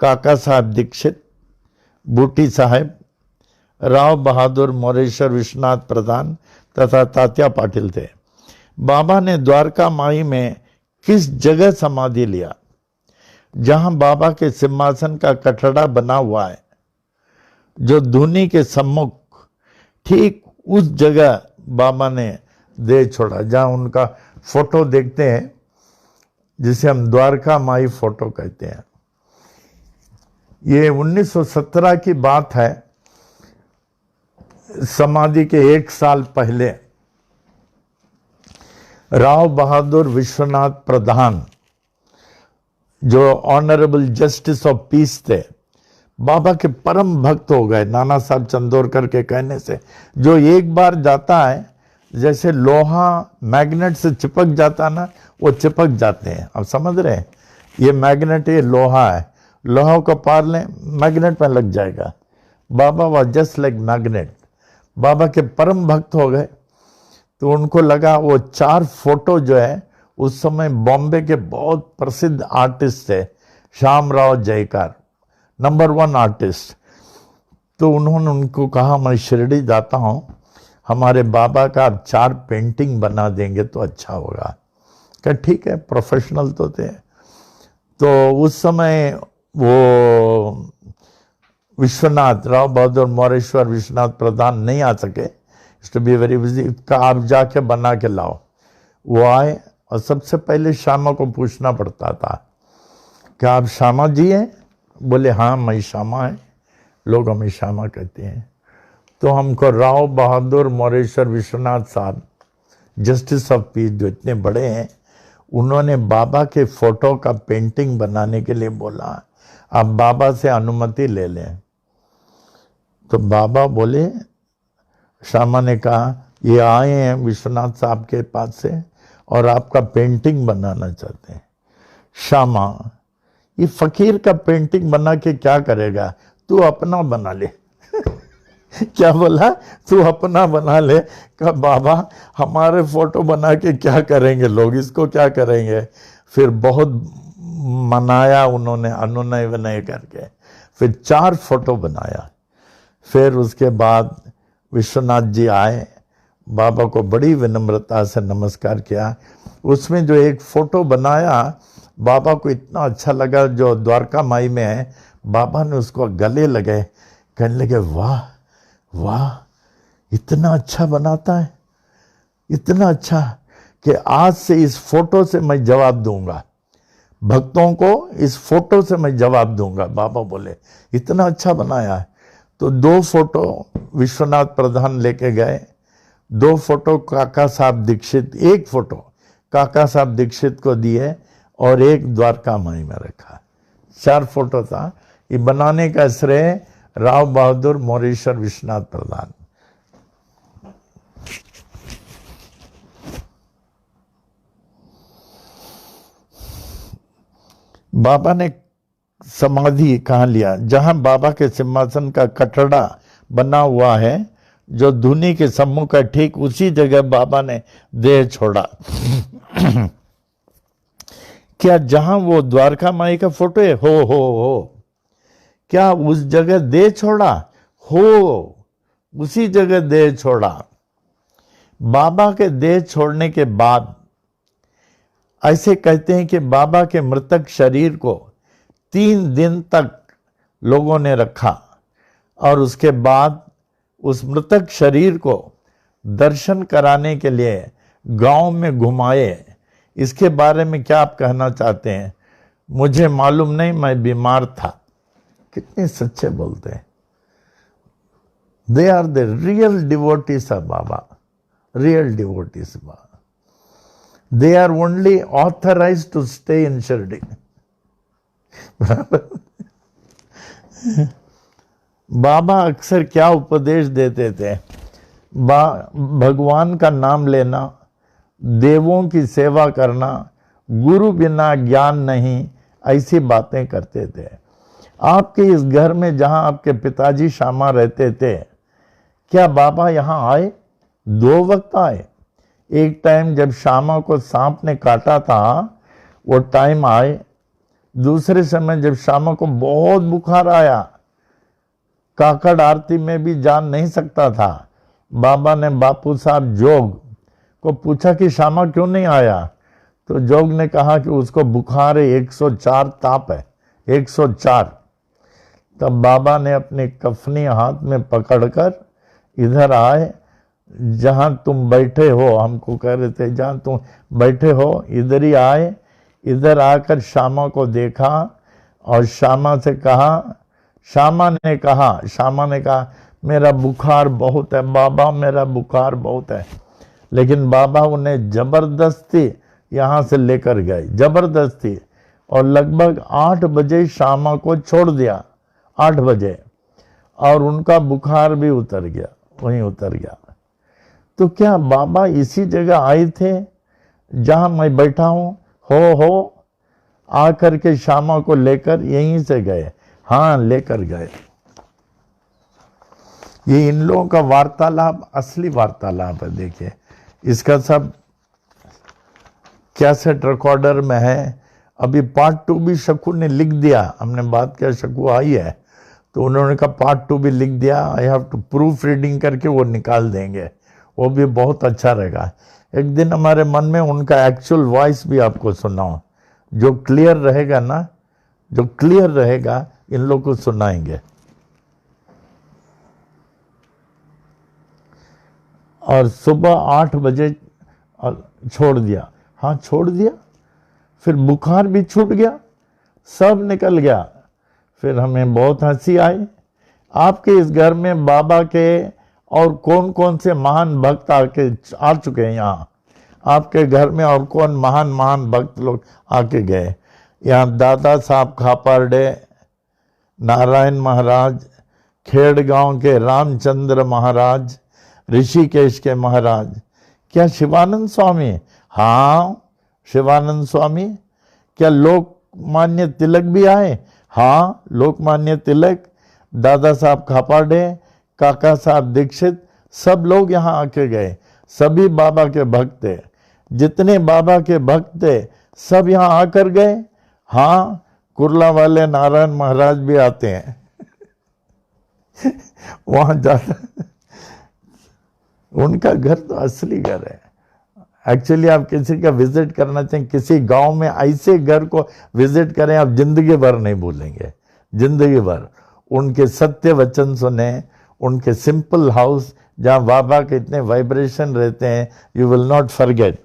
काका साहब दीक्षित, बूटी साहब, राव बहादुर मोरेश्वर विश्वनाथ प्रधान तथा तात्या पाटिल थे। बाबा ने द्वारका माई में किस जगह समाधि लिया? जहां बाबा के सिंहासन का कटड़ा बना हुआ है, जो धुनी के सम्मुख, ठीक उस जगह बाबा ने देह छोड़ा। जहां उनका फोटो देखते हैं, जिसे हम द्वारका माई फोटो कहते हैं। ये 1917 की बात है। समाधि के 1 साल पहले राव बहादुर विश्वनाथ प्रधान, जो ऑनरेबल जस्टिस ऑफ पीस थे, बाबा के परम भक्त हो गए नाना साहब चंदोरकर के कहने से। जो एक बार जाता है, जैसे लोहा मैग्नेट से चिपक जाता ना, वो चिपक जाते हैं। अब समझ रहे हैं? ये मैग्नेट, ये लोहा है, लोहा को पार लें मैग्नेट में लग जाएगा। बाबा वाज जस्ट लाइक मैग्नेट। बाबा के परम भक्त हो गए। तो उनको लगा वो 4 फोटो जो है, उस समय बॉम्बे के बहुत प्रसिद्ध आर्टिस्ट थे, श्यामराव जयकार, नंबर 1 आर्टिस्ट। तो उन्होंने उनको कहा मैं शिरडी जाता हूँ, हमारे बाबा का आप 4 पेंटिंग बना देंगे तो अच्छा होगा। क्या ठीक है, प्रोफेशनल तो थे। तो उस समय वो विश्वनाथ राव बहादुर मौरेश्वर विश्वनाथ प्रधान नहीं आ सके, टू बी वेरी बिजी, का आप जाके बना के लाओ। वो आए और सबसे पहले श्यामा को पूछना पड़ता था, क्या आप श्यामा जी हैं? बोले हाँ मैं श्यामा है, लोग हमें श्यामा कहते हैं। तो हमको राव बहादुर मौरेश्वर विश्वनाथ साहब, जस्टिस ऑफ पीस, जो इतने बड़े हैं, उन्होंने बाबा के फोटो का पेंटिंग बनाने के लिए बोला, आप बाबा से अनुमति ले लें। तो बाबा बोले, श्यामा ने कहा ये आए हैं विश्वनाथ साहब के पास से और आपका पेंटिंग बनाना चाहते हैं। श्यामा, ये फकीर का पेंटिंग बना के क्या करेगा, तू अपना बना ले। क्या बोला? तू अपना बना ले। कहा बाबा हमारे फोटो बना के क्या करेंगे लोग, इसको क्या करेंगे। फिर बहुत मनाया उन्होंने, अनुनय विनय करके फिर 4 फोटो बनाया। फिर उसके बाद विश्वनाथ जी आए, बाबा को बड़ी विनम्रता से नमस्कार किया। उसमें जो एक फोटो बनाया, बाबा को इतना अच्छा लगा, जो द्वारका माई में है, बाबा ने उसको गले लगे, कहने लगे वाह वाह, इतना अच्छा बनाता है, इतना अच्छा कि आज से इस फोटो से मैं जवाब दूंगा, भक्तों को इस फोटो से मैं जवाब दूंगा। बाबा बोले इतना अच्छा बनाया है। तो 2 फोटो विश्वनाथ प्रधान लेके गए, 2 फोटो काका साहब दीक्षित, 1 फोटो काका साहब दीक्षित को दिए और 1 द्वारका माई में रखा। 4 फोटो था। ये बनाने का श्रेय राव बहादुर मौरेश्वर विश्वनाथ प्रधान। बाबा ने समाधि कहाँ लिया? जहां बाबा के सिंहासन का कटड़ा बना हुआ है, जो धुनी के सम्मुख है, ठीक उसी जगह बाबा ने देह छोड़ा। क्या जहां वो द्वारका माई का फोटो है, हो क्या उस जगह देह छोड़ा? हो उसी जगह देह छोड़ा। बाबा के देह छोड़ने के बाद ऐसे कहते हैं कि बाबा के मृतक शरीर को 3 दिन तक लोगों ने रखा और उसके बाद उस मृतक शरीर को दर्शन कराने के लिए गांव में घुमाए। इसके बारे में क्या आप कहना चाहते हैं? मुझे मालूम नहीं, मैं बीमार था। कितने सच्चे बोलते हैं। They are the real devotees of Baba, real devotees of Baba. They are only authorized to stay in Shirdi. Baba अक्सर क्या उपदेश देते थे? भगवान का नाम लेना, देवों की सेवा करना, गुरु बिना ज्ञान नहीं, ऐसी बातें करते थे। आपके इस घर में जहां आपके पिताजी श्यामा रहते थे, क्या बाबा यहां आए? 2 वक्त आए। एक टाइम जब श्यामा को सांप ने काटा था, वो टाइम आए। दूसरे समय जब श्यामा को बहुत बुखार आया, काकड़ आरती में भी जान नहीं सकता था, बाबा ने बापू साहब जोग को पूछा कि श्यामा क्यों नहीं आया? तो जोग ने कहा कि उसको बुखार है, 104 ताप है, 104। तब बाबा ने अपने कफनी हाथ में पकड़कर इधर आए, जहां तुम बैठे हो, हमको कह रहे थे जहां तुम बैठे हो इधर ही आए। इधर आकर श्यामा को देखा और श्यामा ने कहा मेरा बुखार बहुत है बाबा, मेरा बुखार बहुत है। लेकिन बाबा उन्हें जबरदस्ती यहाँ से लेकर गए, जबरदस्ती, और लगभग 8 बजे श्यामा को छोड़ दिया, 8 बजे, और उनका बुखार भी उतर गया, वहीं उतर गया। तो क्या बाबा इसी जगह आए थे जहां मैं बैठा हूं? हो आकर के श्यामा को लेकर यहीं से गए? हाँ, लेकर गए। ये इन लोगों का वार्तालाप असली वार्तालाप है। देखिए इसका सब कैसेट रिकॉर्डर में है। अभी पार्ट 2 भी शकू ने लिख दिया, हमने बात किया, शकू आई है तो उन्होंने कहा पार्ट 2 भी लिख दिया, I have to proofreading करके वो निकाल देंगे, वो भी बहुत अच्छा रहेगा। एक दिन हमारे मन में उनका एक्चुअल वॉइस भी आपको सुनाओ, जो क्लियर रहेगा ना, जो क्लियर रहेगा इन लोग को सुनाएंगे। और सुबह 8 बजे छोड़ दिया, हाँ छोड़ दिया, फिर बुखार भी छूट गया, सब निकल गया। फिर हमें बहुत हंसी आई। आपके इस घर में बाबा के और कौन कौन से महान भक्त आ चुके हैं यहाँ आपके घर में, और कौन महान महान भक्त लोग आके गए। यहाँ दादा साहब खापर्डे, नारायण महाराज, खेड़ गांव के रामचंद्र महाराज, ऋषिकेश के महाराज, क्या शिवानंद स्वामी, हाँ शिवानंद स्वामी, क्या लोकमान्य तिलक भी आए, हाँ लोकमान्य तिलक, दादा साहब खापाडे, काका साहब दीक्षित, सब लोग यहाँ आके गए। सभी बाबा के भक्त थे, जितने बाबा के भक्त थे सब यहाँ आकर गए। हाँ कुर्ला वाले नारायण महाराज भी आते हैं वहां जाता, उनका घर तो असली घर है। एक्चुअली आप किसी का विजिट करना चाहें, किसी गांव में ऐसे घर को विजिट करें, आप जिंदगी भर नहीं भूलेंगे, जिंदगी भर। उनके सत्य वचन सुने, उनके सिंपल हाउस जहां बाबा के इतने वाइब्रेशन रहते हैं, यू विल नॉट फॉरगेट।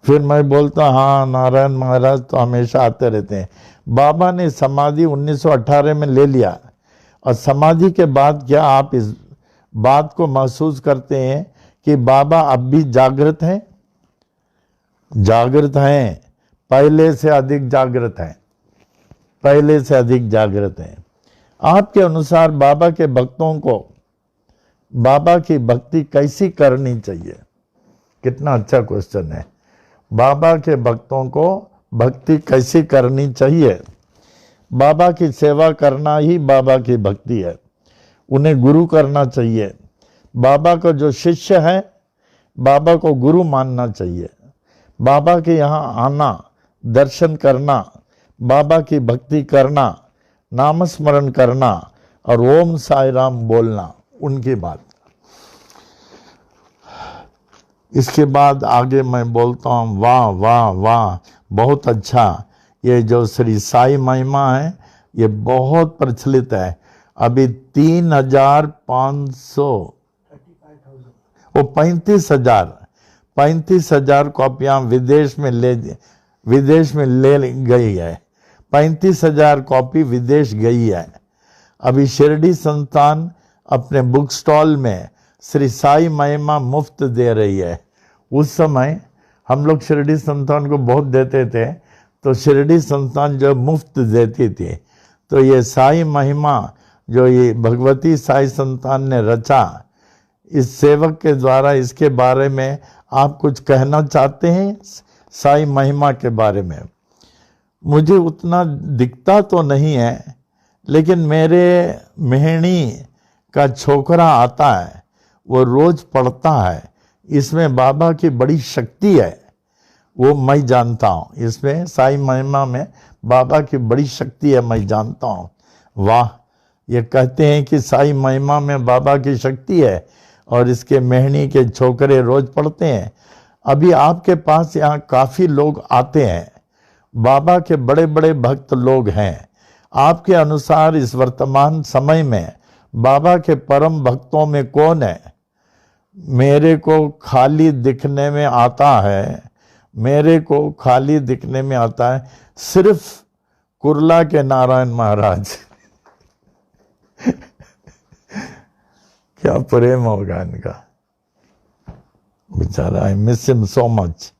फिर मैं बोलता हाँ नारायण महाराज तो हमेशा आते रहते हैं। बाबा ने समाधि 1918 में ले लिया, और समाधि के बाद क्या आप इस बात को महसूस करते हैं कि बाबा अब भी जागृत हैं? जागृत हैं, पहले से अधिक जागृत हैं, पहले से अधिक जागृत हैं। आपके अनुसार बाबा के भक्तों को बाबा की भक्ति कैसी करनी चाहिए? कितना अच्छा क्वेश्चन है। बाबा के भक्तों को भक्ति कैसी करनी चाहिए? बाबा की सेवा करना ही बाबा की भक्ति है, उन्हें गुरु करना चाहिए। बाबा का जो शिष्य है बाबा को गुरु मानना चाहिए। बाबा के यहाँ आना, दर्शन करना, बाबा की भक्ति करना, नामस्मरण करना और ओम साई राम बोलना, उनकी बात। इसके बाद आगे मैं बोलता हूँ वाह वाह वाह, बहुत अच्छा। ये जो श्री साई महिमा है ये बहुत प्रचलित है। अभी 3,500 वो 35,000 कॉपियां विदेश में ले गई है। 35,000 कॉपी विदेश गई है। अभी शिरडी संस्थान अपने बुक स्टॉल में श्री साई महिमा मुफ्त दे रही है। उस समय हम लोग शिरडी संस्थान को बहुत देते थे, तो शिरडी संस्थान जो मुफ्त देती थी। तो ये साई महिमा जो ये भगवती साई संस्थान ने रचा, इस सेवक के द्वारा, इसके बारे में आप कुछ कहना चाहते हैं? साई महिमा के बारे में मुझे उतना दिखता तो नहीं है, लेकिन मेरे मेहणी का छोकरा आता है, वो रोज पढ़ता है। इसमें बाबा की बड़ी शक्ति है, वो मैं जानता हूँ। इसमें साई महिमा में बाबा की बड़ी शक्ति है, मैं जानता हूँ। वाह, ये कहते हैं कि साई महिमा में बाबा की शक्ति है, और इसके मेहनी के छोकरे रोज पढ़ते हैं। अभी आपके पास यहाँ काफ़ी लोग आते हैं, बाबा के बड़े बड़े भक्त लोग हैं। आपके अनुसार इस वर्तमान समय में बाबा के परम भक्तों में कौन है? मेरे को खाली दिखने में आता है, मेरे को खाली दिखने में आता है सिर्फ कुर्ला के नारायण महाराज क्या प्रेम होगा इनका, बेचारा, I miss him so much.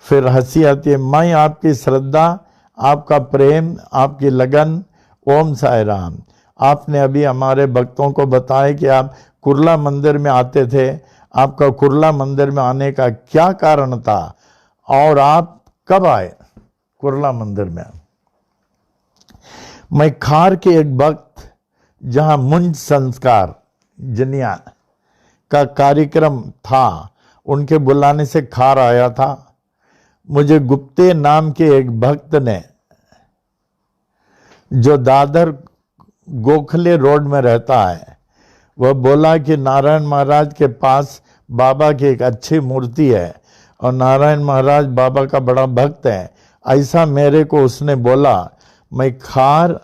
फिर हंसी आती है, मैं आपकी श्रद्धा, आपका प्रेम, आपकी लगन, ओम साई राम। आपने अभी हमारे भक्तों को बताया कि आप कुर्ला मंदिर में आते थे, आपका कुर्ला मंदिर में आने का क्या कारण था, और आप कब आए कुर्ला मंदिर में? मैं खार के एक वक्त जहां मुंज संस्कार जनिया का कार्यक्रम था, उनके बुलाने से खार आया था। मुझे गुप्ते नाम के एक भक्त ने, जो दादर गोखले रोड में रहता है, वह बोला कि नारायण महाराज के पास बाबा की एक अच्छी मूर्ति है और नारायण महाराज बाबा का बड़ा भक्त है। ऐसा मेरे को उसने बोला। मैं खार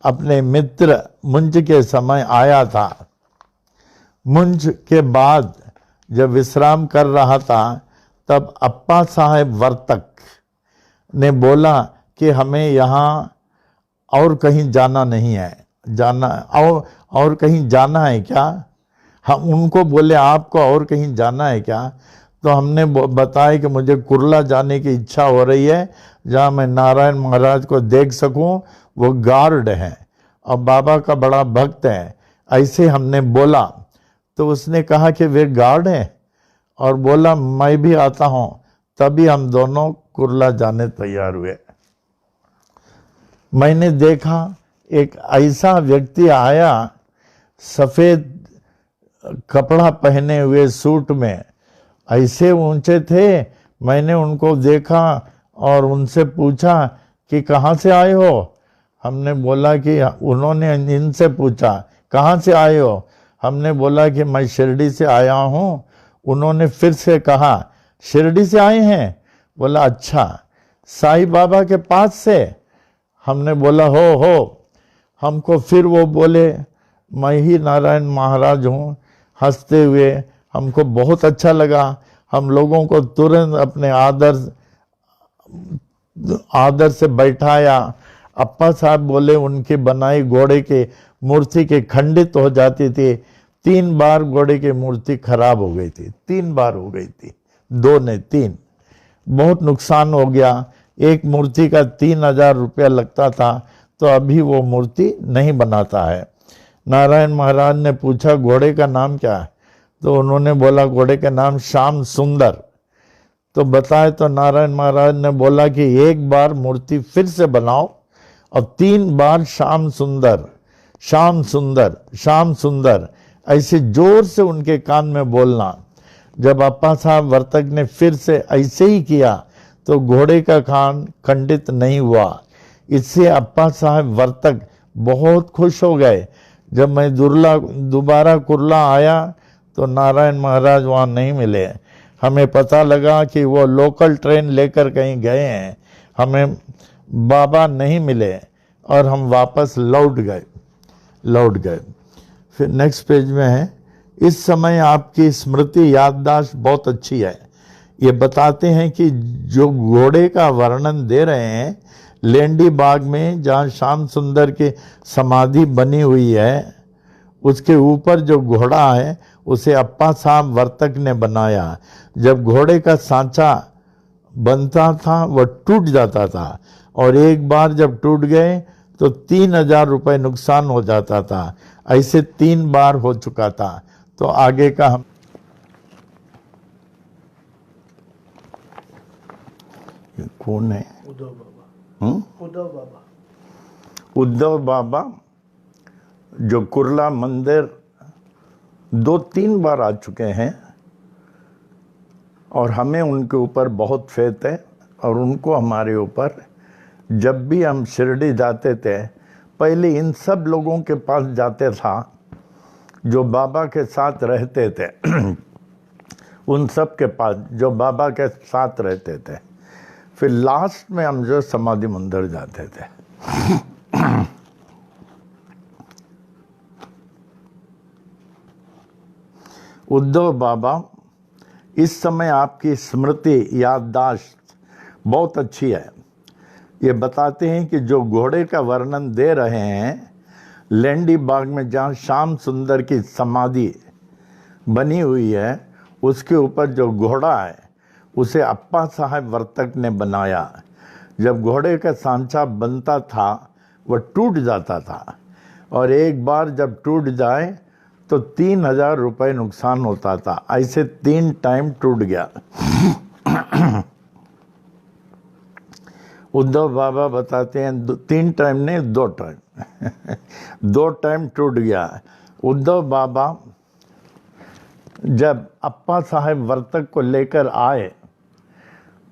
अपने मित्र मुंज के समय आया था। मुंज के बाद जब विश्राम कर रहा था, तब अप्पा साहेब वर्तक ने बोला कि हमें यहाँ और कहीं जाना नहीं है, जाना और कहीं जाना है क्या? हम उनको बोले आपको और कहीं जाना है क्या? तो हमने बताया कि मुझे कुर्ला जाने की इच्छा हो रही है, जहाँ मैं नारायण महाराज को देख सकूं। वो गार्ड हैं और बाबा का बड़ा भक्त है, ऐसे हमने बोला। तो उसने कहा कि वे गार्ड हैं, और बोला मैं भी आता हूँ। तभी हम दोनों कुर्ला जाने तैयार हुए। मैंने देखा एक ऐसा व्यक्ति आया, सफ़ेद कपड़ा पहने हुए सूट में, ऐसे ऊंचे थे। मैंने उनको देखा और उनसे पूछा कि कहाँ से आए हो? हमने बोला कि उन्होंने इनसे पूछा कहाँ से आए हो? हमने बोला कि मैं शिरडी से आया हूँ। उन्होंने फिर से कहा शिरडी से आए हैं? बोला अच्छा, साईं बाबा के पास से? हमने बोला हो। हमको फिर वो बोले मैं ही नारायण महाराज हूँ, हंसते हुए। हमको बहुत अच्छा लगा। हम लोगों को तुरंत अपने आदर से बैठाया। अप्पा साहब बोले उनकी बनाई घोड़े के मूर्ति के खंडित हो जाती थी। 3 बार घोड़े की मूर्ति खराब हो गई थी, 3 बार हो गई थी, 2 नहीं 3। बहुत नुकसान हो गया। एक मूर्ति का 3000 रुपया लगता था, तो अभी वो मूर्ति नहीं बनाता है। नारायण महाराज ने पूछा घोड़े का नाम क्या है? तो उन्होंने बोला घोड़े का नाम श्याम सुंदर। तो बताए तो नारायण महाराज ने बोला कि एक बार मूर्ति फिर से बनाओ और 3 बार श्याम सुंदर, श्याम सुंदर, श्याम सुंदर ऐसे जोर से उनके कान में बोलना। जब अप्पा साहब वर्तक ने फिर से ऐसे ही किया तो घोड़े का कान खंडित नहीं हुआ। इससे अप्पा साहब वर्तक बहुत खुश हो गए। जब मैं दोबारा कुर्ला आया तो नारायण महाराज वहाँ नहीं मिले। हमें पता लगा कि वो लोकल ट्रेन लेकर कहीं गए हैं। हमें बाबा नहीं मिले और हम वापस लौट गए। फिर नेक्स्ट पेज में है, इस समय आपकी स्मृति याददाश्त बहुत अच्छी है। ये बताते हैं कि जो घोड़े का वर्णन दे रहे हैं, लेंडी बाग में जहाँ श्याम सुंदर की समाधि बनी हुई है, उसके ऊपर जो घोड़ा है उसे अप्पा साहब वर्तक ने बनाया। जब घोड़े का सांचा बनता था वह टूट जाता था, और एक बार जब टूट गए तो 3000 रुपये नुकसान हो जाता था। ऐसे 3 बार हो चुका था। तो आगे का हम कौन है? उद्धव बाबा। उद्धव बाबा जो कुर्ला मंदिर 2-3 बार आ चुके हैं, और हमें उनके ऊपर बहुत फेथ है। और उनको हमारे ऊपर, जब भी हम शिरडी जाते थे, पहले इन सब लोगों के पास जाते था जो बाबा के साथ रहते थे उन सब के पास जो बाबा के साथ रहते थे। फिर लास्ट में हम जो समाधि मंदिर जाते थे। उद्धव बाबा, इस समय आपकी स्मृति याददाश्त बहुत अच्छी है। ये बताते हैं कि जो घोड़े का वर्णन दे रहे हैं, लेंडी बाग में जहाँ श्याम सुंदर की समाधि बनी हुई है, उसके ऊपर जो घोड़ा है उसे अप्पा साहब वर्तक ने बनाया। जब घोड़े का सांचा बनता था वह टूट जाता था, और एक बार जब टूट जाए तो 3000 रुपये नुकसान होता था। ऐसे 3 टाइम टूट गया। उद्धव बाबा बताते हैं 3 टाइम नहीं 2 टाइम 2 टाइम टूट गया। उद्धव बाबा जब अप्पा साहेब वर्तक को लेकर आए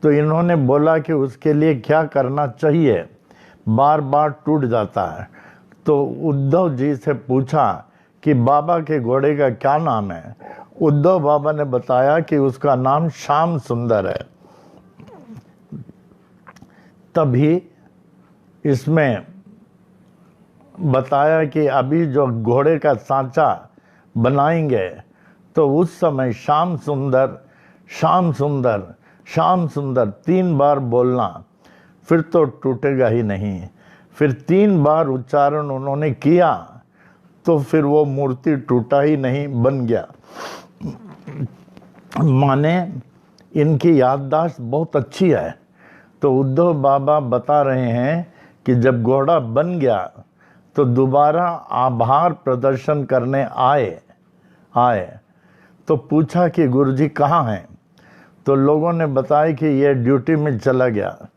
तो इन्होंने बोला कि उसके लिए क्या करना चाहिए, बार बार टूट जाता है। तो उद्धव जी से पूछा कि बाबा के घोड़े का क्या नाम है। उद्धव बाबा ने बताया कि उसका नाम श्याम सुंदर है। तभी इसमें बताया कि अभी जो घोड़े का सांचा बनाएंगे तो उस समय श्याम सुंदर श्याम सुंदर श्याम सुंदर 3 बार बोलना, फिर तो टूटेगा ही नहीं। फिर 3 बार उच्चारण उन्होंने किया तो फिर वो मूर्ति टूटा ही नहीं, बन गया। माने इनकी याददाश्त बहुत अच्छी है। तो उद्धव बाबा बता रहे हैं कि जब घोड़ा बन गया तो दोबारा आभार प्रदर्शन करने आए तो पूछा कि गुरुजी कहाँ हैं। तो लोगों ने बताया कि ये ड्यूटी में चला गया।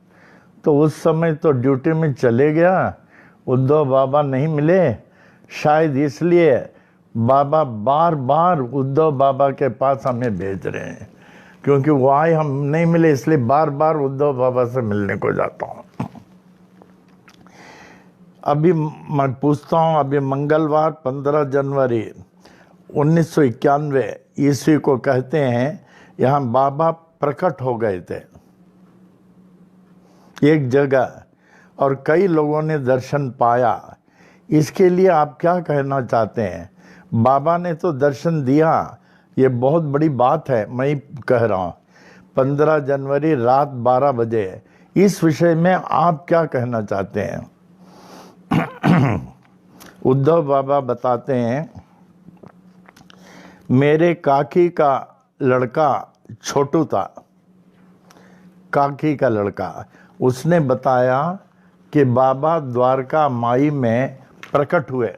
तो उस समय तो ड्यूटी में चले गया, उद्धव बाबा नहीं मिले। शायद इसलिए बाबा बार बार उद्धव बाबा के पास हमें भेज रहे हैं, क्योंकि वो आए हम नहीं मिले, इसलिए बार बार उद्धव बाबा से मिलने को जाता हूँ। अभी मैं पूछता हूँ, अभी मंगलवार 15 जनवरी 1991 ईस्वी को कहते हैं यहाँ बाबा प्रकट हो गए थे एक जगह और कई लोगों ने दर्शन पाया। इसके लिए आप क्या कहना चाहते हैं? बाबा ने तो दर्शन दिया, ये बहुत बड़ी बात है, मैं ही कह रहा हूँ। 15 जनवरी रात 12 बजे इस विषय में आप क्या कहना चाहते हैं? उद्धव बाबा बताते हैं, मेरे काकी का लड़का छोटू था, काकी का लड़का, उसने बताया कि बाबा द्वारका माई में प्रकट हुए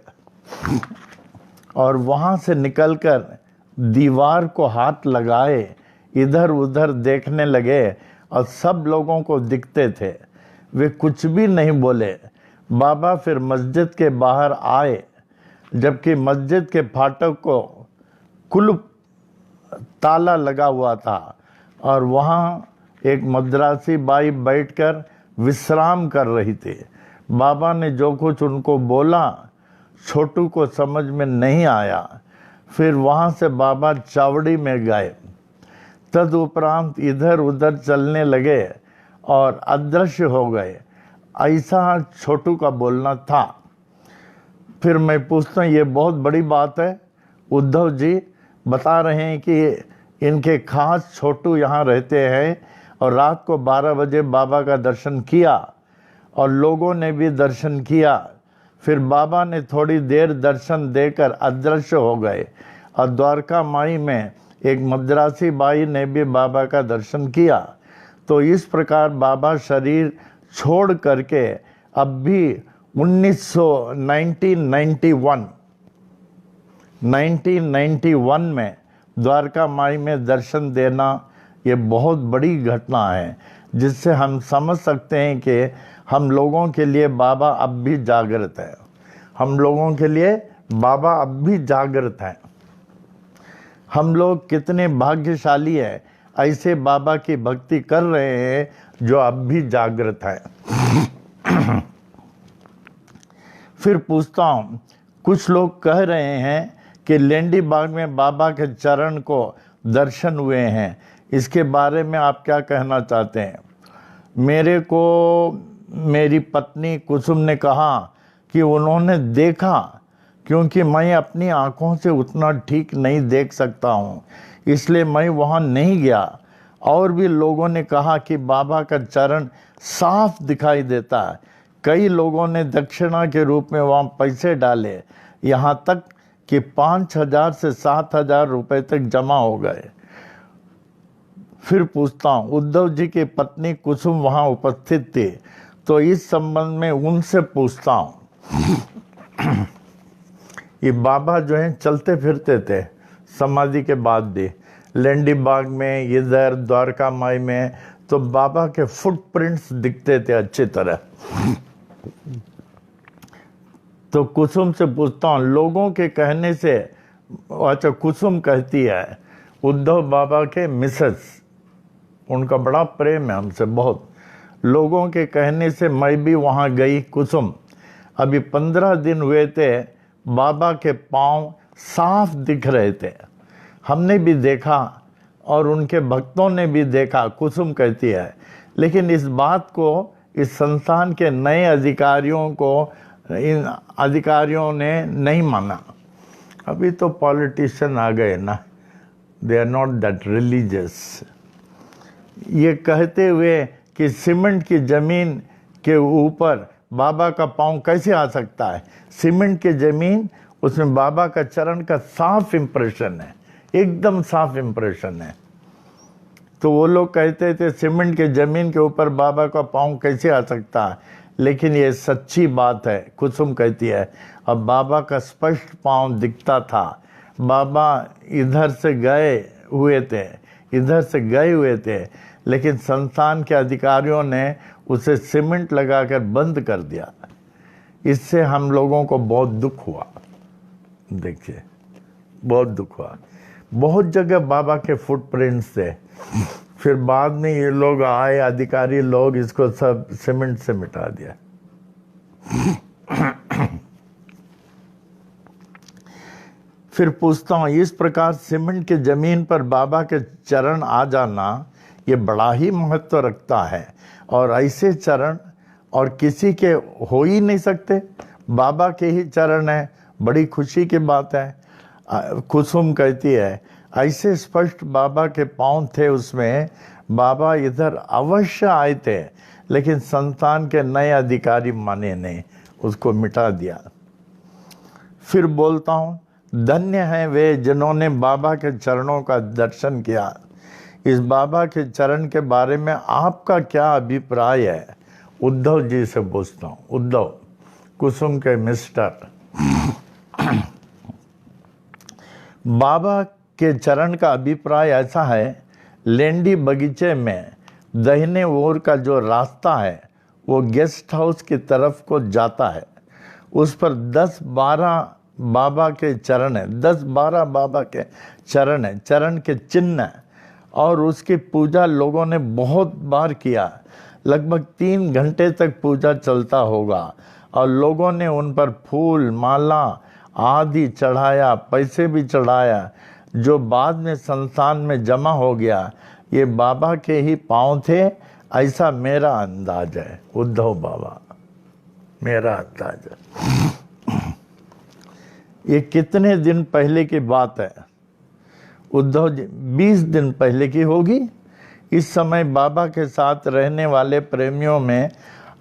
और वहाँ से निकलकर दीवार को हाथ लगाए इधर उधर देखने लगे और सब लोगों को दिखते थे, वे कुछ भी नहीं बोले। बाबा फिर मस्जिद के बाहर आए, जबकि मस्जिद के फाटक को कुलुप ताला लगा हुआ था और वहाँ एक मद्रासी बाई बैठकर विश्राम कर रही थी। बाबा ने जो कुछ उनको बोला छोटू को समझ में नहीं आया। फिर वहाँ से बाबा चावड़ी में गए, तदुपरांत इधर उधर चलने लगे और अदृश्य हो गए। ऐसा छोटू का बोलना था। फिर मैं पूछता हूँ, ये बहुत बड़ी बात है। उद्धव जी बता रहे हैं कि इनके खास छोटू यहाँ रहते हैं और रात को 12 बजे बाबा का दर्शन किया और लोगों ने भी दर्शन किया। फिर बाबा ने थोड़ी देर दर्शन देकर अदृश्य हो गए और द्वारका माई में एक मद्रासी बाई ने भी बाबा का दर्शन किया। तो इस प्रकार बाबा शरीर छोड़ करके अब भी 1991 में द्वारका माई में दर्शन देना, ये बहुत बड़ी घटना है, जिससे हम समझ सकते हैं कि हम लोगों के लिए बाबा अब भी जागृत है। हम लोगों के लिए बाबा अब भी जागृत हैं। हम लोग कितने भाग्यशाली हैं, ऐसे बाबा की भक्ति कर रहे हैं जो अब भी जागृत है। फिर पूछता हूँ, कुछ लोग कह रहे हैं कि लेंडी बाग में बाबा के चरण को दर्शन हुए हैं, इसके बारे में आप क्या कहना चाहते हैं? मेरे को मेरी पत्नी कुसुम ने कहा कि उन्होंने देखा, क्योंकि मैं अपनी आंखों से उतना ठीक नहीं देख सकता हूँ, इसलिए मैं वहाँ नहीं गया। और भी लोगों ने कहा कि बाबा का चरण साफ दिखाई देता है। कई लोगों ने दक्षिणा के रूप में वहाँ पैसे डाले, यहाँ तक कि 5,000 से 7,000 रुपए तक जमा हो गए। फिर पूछता हूँ, उद्धव जी की पत्नी कुसुम वहाँ उपस्थित थी, तो इस संबंध में उनसे पूछता हूँ। ये बाबा जो हैं चलते फिरते थे समाधि के बाद भी, लेंडी बाग में, इधर द्वारका माई में, तो बाबा के फुटप्रिंट्स दिखते थे अच्छी तरह। तो कुसुम से पूछता हूँ, लोगों के कहने से, अच्छा कुसुम कहती है उद्धव बाबा के मिसेस, उनका बड़ा प्रेम है हमसे बहुत, लोगों के कहने से मैं भी वहाँ गई कुसुम, अभी 15 दिन हुए थे, बाबा के पांव साफ दिख रहे थे, हमने भी देखा और उनके भक्तों ने भी देखा, कुसुम कहती है। लेकिन इस बात को इस संस्थान के नए अधिकारियों को, इन अधिकारियों ने नहीं माना। अभी तो पॉलिटिशियन आ गए ना, they are not that religious. ये कहते हुए कि सीमेंट की जमीन के ऊपर बाबा का पांव कैसे आ सकता है, सीमेंट की जमीन, उसमें बाबा का चरण का साफ इंप्रेशन है, एकदम साफ इंप्रेशन है। तो वो लोग कहते थे सीमेंट के जमीन के ऊपर बाबा का पांव कैसे आ सकता है, लेकिन ये सच्ची बात है। कुसुम कहती है अब बाबा का स्पष्ट पांव दिखता था, बाबा इधर से गए हुए थे, इधर से गए हुए थे, लेकिन संस्थान के अधिकारियों ने उसे सीमेंट लगाकर बंद कर दिया। इससे हम लोगों को बहुत दुख हुआ, देखिए बहुत दुख हुआ। बहुत जगह बाबा के फुटप्रिंट्स थे, फिर बाद में ये लोग आए, अधिकारी लोग, इसको सब सीमेंट से मिटा दिया। फिर पूछता हूँ, इस प्रकार सीमेंट के जमीन पर बाबा के चरण आ जाना ये बड़ा ही महत्व रखता है, और ऐसे चरण और किसी के हो ही नहीं सकते, बाबा के ही चरण है, बड़ी खुशी की बात है। कुसुम कहती है ऐसे स्पष्ट बाबा के पांव थे उसमें, बाबा इधर अवश्य आए थे, लेकिन संस्थान के नए अधिकारी माने नहीं, उसको मिटा दिया। फिर बोलता हूँ, धन्य हैं वे जिन्होंने बाबा के चरणों का दर्शन किया। इस बाबा के चरण के बारे में आपका क्या अभिप्राय है? उद्धव जी से पूछता हूँ। उद्धव, कुसुम के मिस्टर। बाबा के चरण का अभिप्राय ऐसा है, लेंडी बगीचे में दाहिने ओर का जो रास्ता है वो गेस्ट हाउस की तरफ को जाता है, उस पर 10-12 बाबा के चरण है, 10-12 बाबा के चरण है, चरण के चिन्ह है, और उसकी पूजा लोगों ने बहुत बार किया, लगभग 3 घंटे तक पूजा चलता होगा, और लोगों ने उन पर फूल माला आदि चढ़ाया, पैसे भी चढ़ाया, जो बाद में संस्थान में जमा हो गया। ये बाबा के ही पांव थे, ऐसा मेरा अंदाज है। उद्धव बाबा, मेरा अंदाज है। ये कितने दिन पहले की बात है? उद्धव जी, 20 दिन पहले की होगी। इस समय बाबा के साथ रहने वाले प्रेमियों में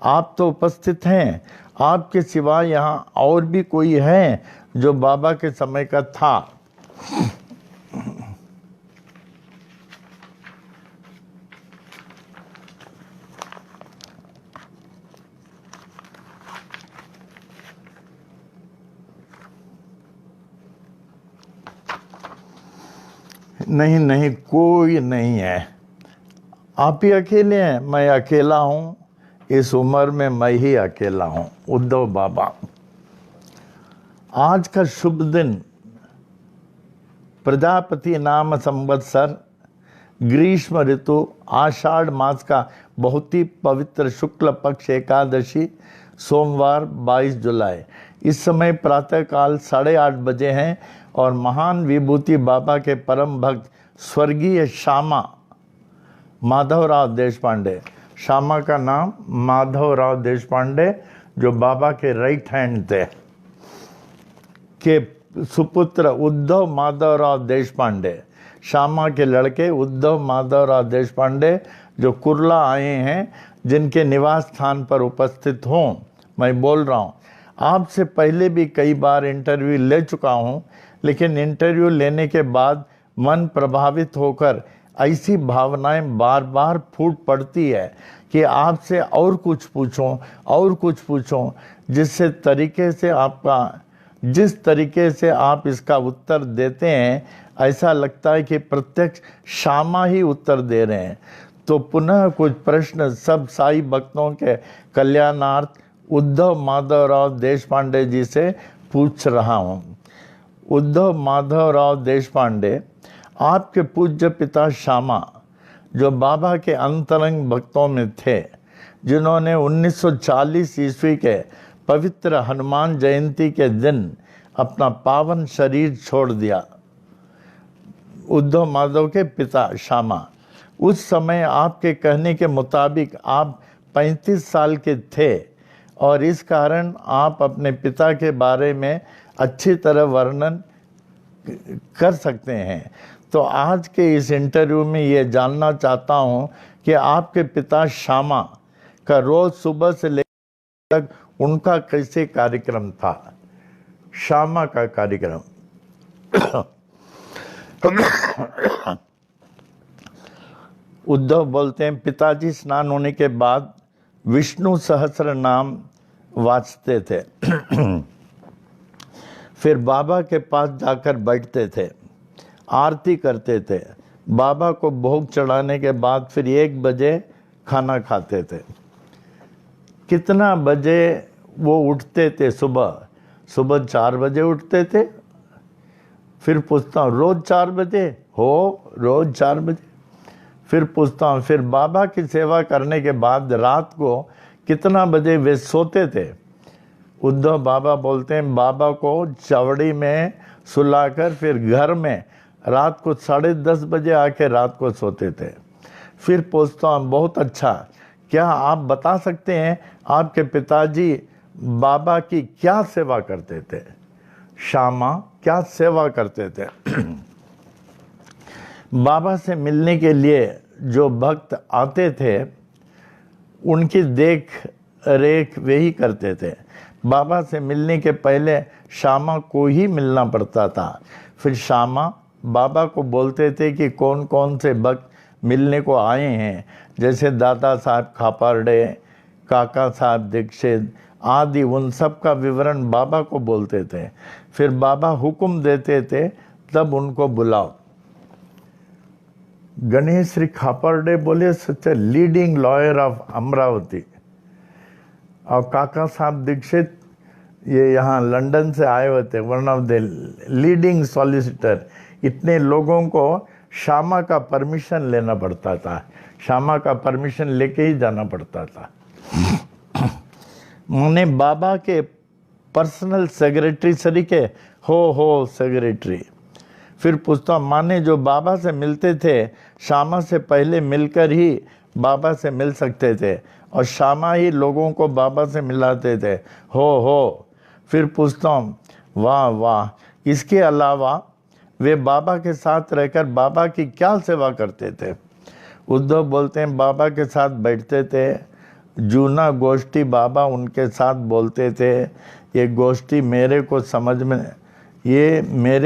आप तो उपस्थित हैं, आपके सिवा यहाँ और भी कोई है जो बाबा के समय का था? नहीं नहीं, कोई नहीं है, आप ही अकेले हैं। मैं अकेला हूँ, इस उम्र में मैं ही अकेला हूँ। उद्धव बाबा, आज का शुभ दिन प्रजापति नाम संवत्सर, ग्रीष्म ऋतु, आषाढ़ मास का बहुत ही पवित्र शुक्ल पक्ष एकादशी, सोमवार 22 जुलाई। इस समय प्रातःकाल 8:30 बजे हैं, और महान विभूति बाबा के परम भक्त स्वर्गीय श्यामा माधवराव देशपांडे, श्यामा का नाम माधवराव देशपांडे, जो बाबा के राइट हैंड थे, के सुपुत्र उद्धव माधवराव देशपांडे, श्यामा के लड़के उद्धव माधवराव देशपांडे, जो कुर्ला आए हैं, जिनके निवास स्थान पर उपस्थित हों। मैं बोल रहा हूँ, आपसे पहले भी कई बार इंटरव्यू ले चुका हूँ, लेकिन इंटरव्यू लेने के बाद मन प्रभावित होकर ऐसी भावनाएं बार बार फूट पड़ती है कि आपसे और कुछ पूछूं, और कुछ पूछूं, जिस तरीके से आप इसका उत्तर देते हैं, ऐसा लगता है कि प्रत्यक्ष श्यामा ही उत्तर दे रहे हैं। तो पुनः कुछ प्रश्न सब साई भक्तों के कल्याणार्थ उद्धव माधवराव देशपांडे जी से पूछ रहा हूँ। उद्धव माधवराव देशपांडे, आपके पूज्य पिता श्यामा, जो बाबा के अंतरंग भक्तों में थे, जिन्होंने 1940 ईस्वी के पवित्र हनुमान जयंती के दिन अपना पावन शरीर छोड़ दिया। उद्धव माधव के पिता श्यामा, उस समय आपके कहने के मुताबिक आप 35 साल के थे और इस कारण आप अपने पिता के बारे में अच्छी तरह वर्णन कर सकते हैं। तो आज के इस इंटरव्यू में ये जानना चाहता हूँ कि आपके पिता श्यामा का रोज सुबह से लेकर तक उनका कैसे कार्यक्रम था। श्यामा का कार्यक्रम। उद्धव बोलते हैं, पिताजी स्नान होने के बाद विष्णु सहस्र नाम वाचते थे। फिर बाबा के पास जाकर बैठते थे, आरती करते थे। बाबा को भोग चढ़ाने के बाद फिर 1 बजे खाना खाते थे। कितना बजे वो उठते थे? सुबह 4 बजे उठते थे। फिर पूछता हूँ, रोज 4 बजे? हो, रोज 4 बजे। फिर पूछता हूँ, फिर बाबा की सेवा करने के बाद रात को कितना बजे वे सोते थे? उद्धव बाबा बोलते हैं, बाबा को चवड़ी में सुलाकर फिर घर में रात को 10:30 बजे आके रात को सोते थे। फिर पूछता हूँ, बहुत अच्छा, क्या आप बता सकते हैं आपके पिताजी बाबा की क्या सेवा करते थे? श्यामा क्या सेवा करते थे? बाबा से मिलने के लिए जो भक्त आते थे उनकी देख रेख वे ही करते थे। बाबा से मिलने के पहले श्यामा को ही मिलना पड़ता था। फिर श्यामा बाबा को बोलते थे कि कौन कौन से भक्त मिलने को आए हैं, जैसे दादा साहब खापर्डे, काका साहब दीक्षित आदि, उन सब का विवरण बाबा को बोलते थे। फिर बाबा हुक्म देते थे, तब उनको बुलाओ। गणेश श्री खापर्डे बोले, such a leading lawyer of Amravati. और काका साहब दीक्षित ये यहाँ लंदन से आए हुए थे, one of the leading solicitor. इतने लोगों को श्यामा का परमिशन लेना पड़ता था, श्यामा का परमिशन लेके ही जाना पड़ता था। मैंने बाबा के पर्सनल सेक्रेटरी सरीके हो सेक्रेटरी। फिर पूछता, माने जो बाबा से मिलते थे श्यामा से पहले मिलकर ही बाबा से मिल सकते थे और श्यामा ही लोगों को बाबा से मिलाते थे। हो। फिर पूछता हूँ, वाह, इसके अलावा वे बाबा के साथ रहकर बाबा की क्या सेवा करते थे? उद्धव बोलते हैं, बाबा के साथ बैठते थे, जूना गोष्ठी बाबा उनके साथ बोलते थे। ये गोष्ठी मेरे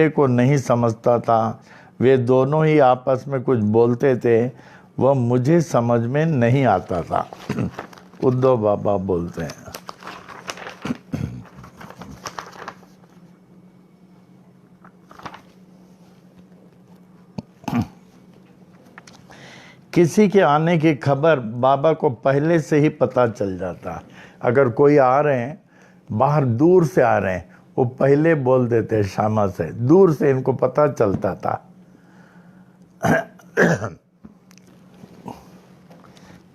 को नहीं समझता था। वे दोनों ही आपस में कुछ बोलते थे, वह मुझे समझ में नहीं आता था। उद्धव बाबा बोलते हैं। किसी के आने की खबर बाबा को पहले से ही पता चल जाता। अगर कोई आ रहे हैं, बाहर दूर से आ रहे हैं, वो पहले बोल देते श्यामा से, दूर से इनको पता चलता था।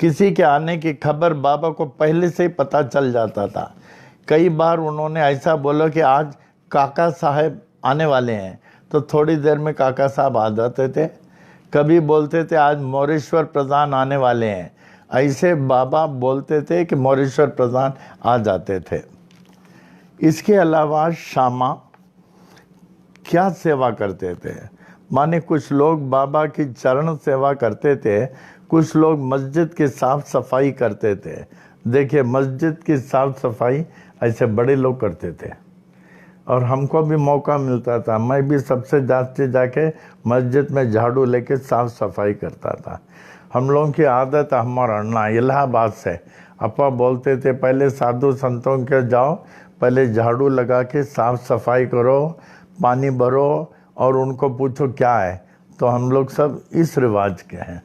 किसी के आने की खबर बाबा को पहले से ही पता चल जाता था। कई बार उन्होंने ऐसा बोला कि आज काका साहब आने वाले हैं, तो थोड़ी देर में काका साहब आ जाते थे। कभी बोलते थे आज मोरेश्वर प्रधान आने वाले हैं, ऐसे बाबा बोलते थे कि मोरेश्वर प्रधान आ जाते थे। इसके अलावा श्यामा क्या सेवा करते थे? माने कुछ लोग बाबा की चरण सेवा करते थे, कुछ लोग मस्जिद की साफ सफाई करते थे। देखिए, मस्जिद की साफ सफाई ऐसे बड़े लोग करते थे और हमको भी मौका मिलता था। मैं भी सबसे जाते जाके मस्जिद में झाड़ू लेके साफ सफाई करता था। हम लोगों की आदत, हमारा अन्ना इलाहाबाद से अपा बोलते थे, पहले साधु संतों के जाओ, पहले झाड़ू लगा के साफ सफाई करो, पानी भरो और उनको पूछो क्या है। तो हम लोग सब इस रिवाज के हैं।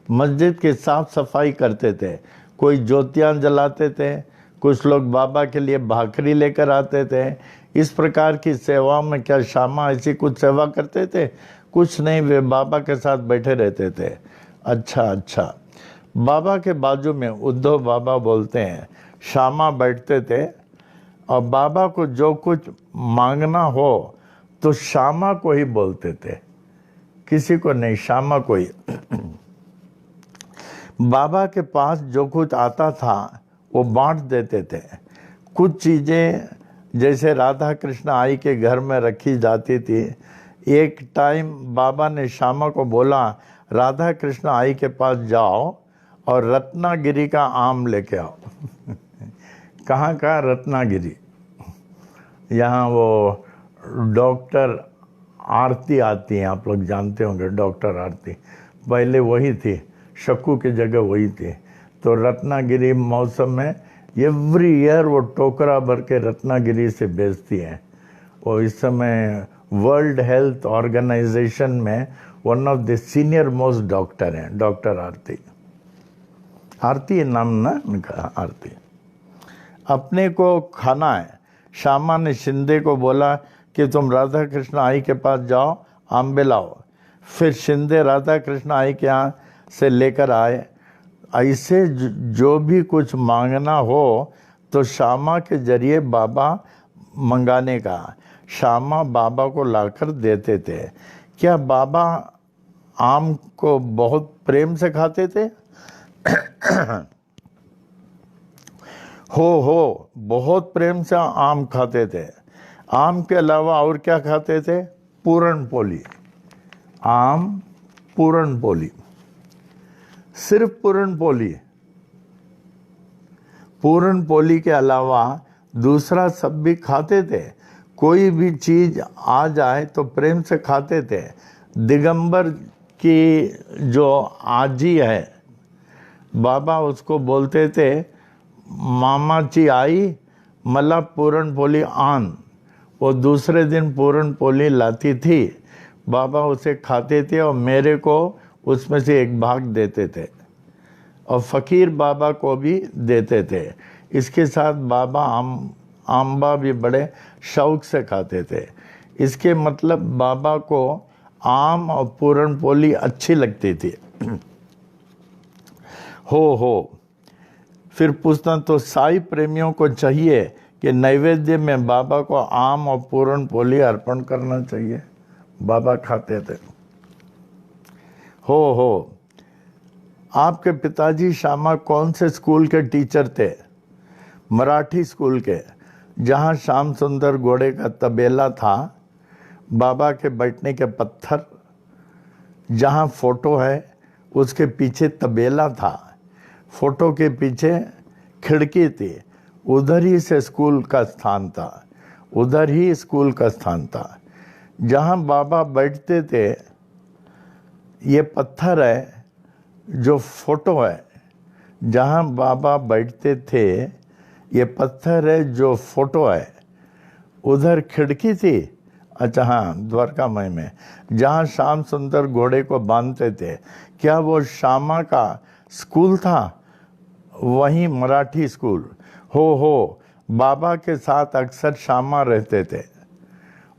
मस्जिद की साफ सफाई करते थे, कोई ज्योतियाँ जलाते थे, कुछ लोग बाबा के लिए भाकरी लेकर आते थे। इस प्रकार की सेवाओं में क्या शामा ऐसी कुछ सेवा करते थे? कुछ नहीं, वे बाबा के साथ बैठे रहते थे। अच्छा, बाबा के बाजू में उद्धव बाबा बोलते हैं, शामा बैठते थे और बाबा को जो कुछ मांगना हो तो शामा को ही बोलते थे, किसी को नहीं, शामा को ही। बाबा के पास जो कुछ आता था वो बांट देते थे। कुछ चीज़ें जैसे राधा कृष्ण आई के घर में रखी जाती थी, एक टाइम बाबा ने शामा को बोला, राधा कृष्ण आई के पास जाओ और रत्नागिरी का आम लेके आओ। कहाँ का? रत्नागिरी। यहाँ वो डॉक्टर आरती आती हैं, आप लोग जानते होंगे डॉक्टर आरती, पहले वही थी, शक्कू की जगह वही थी। तो रत्नागिरी मौसम में एवरी ईयर वो टोकरा भर के रत्नागिरी से बेचती हैं। वो इस समय वर्ल्ड हेल्थ ऑर्गेनाइजेशन में one of the senior most doctor हैं, डॉक्टर आरती। आरती नाम ना उनका, आरती। अपने को खाना है, शामा ने शिंदे को बोला कि तुम राधा कृष्ण आई के पास जाओ, आंबे लाओ। फिर शिंदे राधा कृष्ण आई के यहाँ से लेकर आए। ऐसे जो भी कुछ मांगना हो तो शामा के जरिए बाबा मंगाने का, शामा बाबा को लाकर देते थे। क्या बाबा आम को बहुत प्रेम से खाते थे? हो बहुत प्रेम से आम खाते थे। आम के अलावा और क्या खाते थे? पूरन पोली। आम, पूरन पोली, सिर्फ पूरन पोली। पूरन पोली के अलावा दूसरा सब भी खाते थे। कोई भी चीज आ जाए तो प्रेम से खाते थे। दिगंबर की जो आजी है, बाबा उसको बोलते थे, मामाची आई मला पूरन पोली आन। वो दूसरे दिन पूरन पोली लाती थी, बाबा उसे खाते थे और मेरे को उसमें से एक भाग देते थे और फकीर बाबा को भी देते थे। इसके साथ बाबा आंबा भी बड़े शौक से खाते थे। इसके मतलब बाबा को आम और पूरन पोली अच्छी लगती थी। हो फिर पूछना, तो साई प्रेमियों को चाहिए कि नैवेद्य में बाबा को आम और पूरन पोली अर्पण करना चाहिए। बाबा खाते थे। हो आपके पिताजी शामा कौन से स्कूल के टीचर थे? मराठी स्कूल के, जहाँ श्याम सुंदर घोड़े का तबेला था, बाबा के बैठने के पत्थर, जहाँ फोटो है उसके पीछे तबेला था, फोटो के पीछे खिड़की थी, उधर ही से स्कूल का स्थान था, उधर ही स्कूल का स्थान था। जहाँ बाबा बैठते थे, ये पत्थर है जो फोटो है, जहाँ बाबा बैठते थे ये पत्थर है जो फोटो है, उधर खिड़की थी। अच्छा हाँ, द्वारकामय में जहाँ श्याम सुंदर घोड़े को बांधते थे, क्या वो शामा का स्कूल था? वहीं मराठी स्कूल। हो बाबा के साथ अक्सर शामा रहते थे,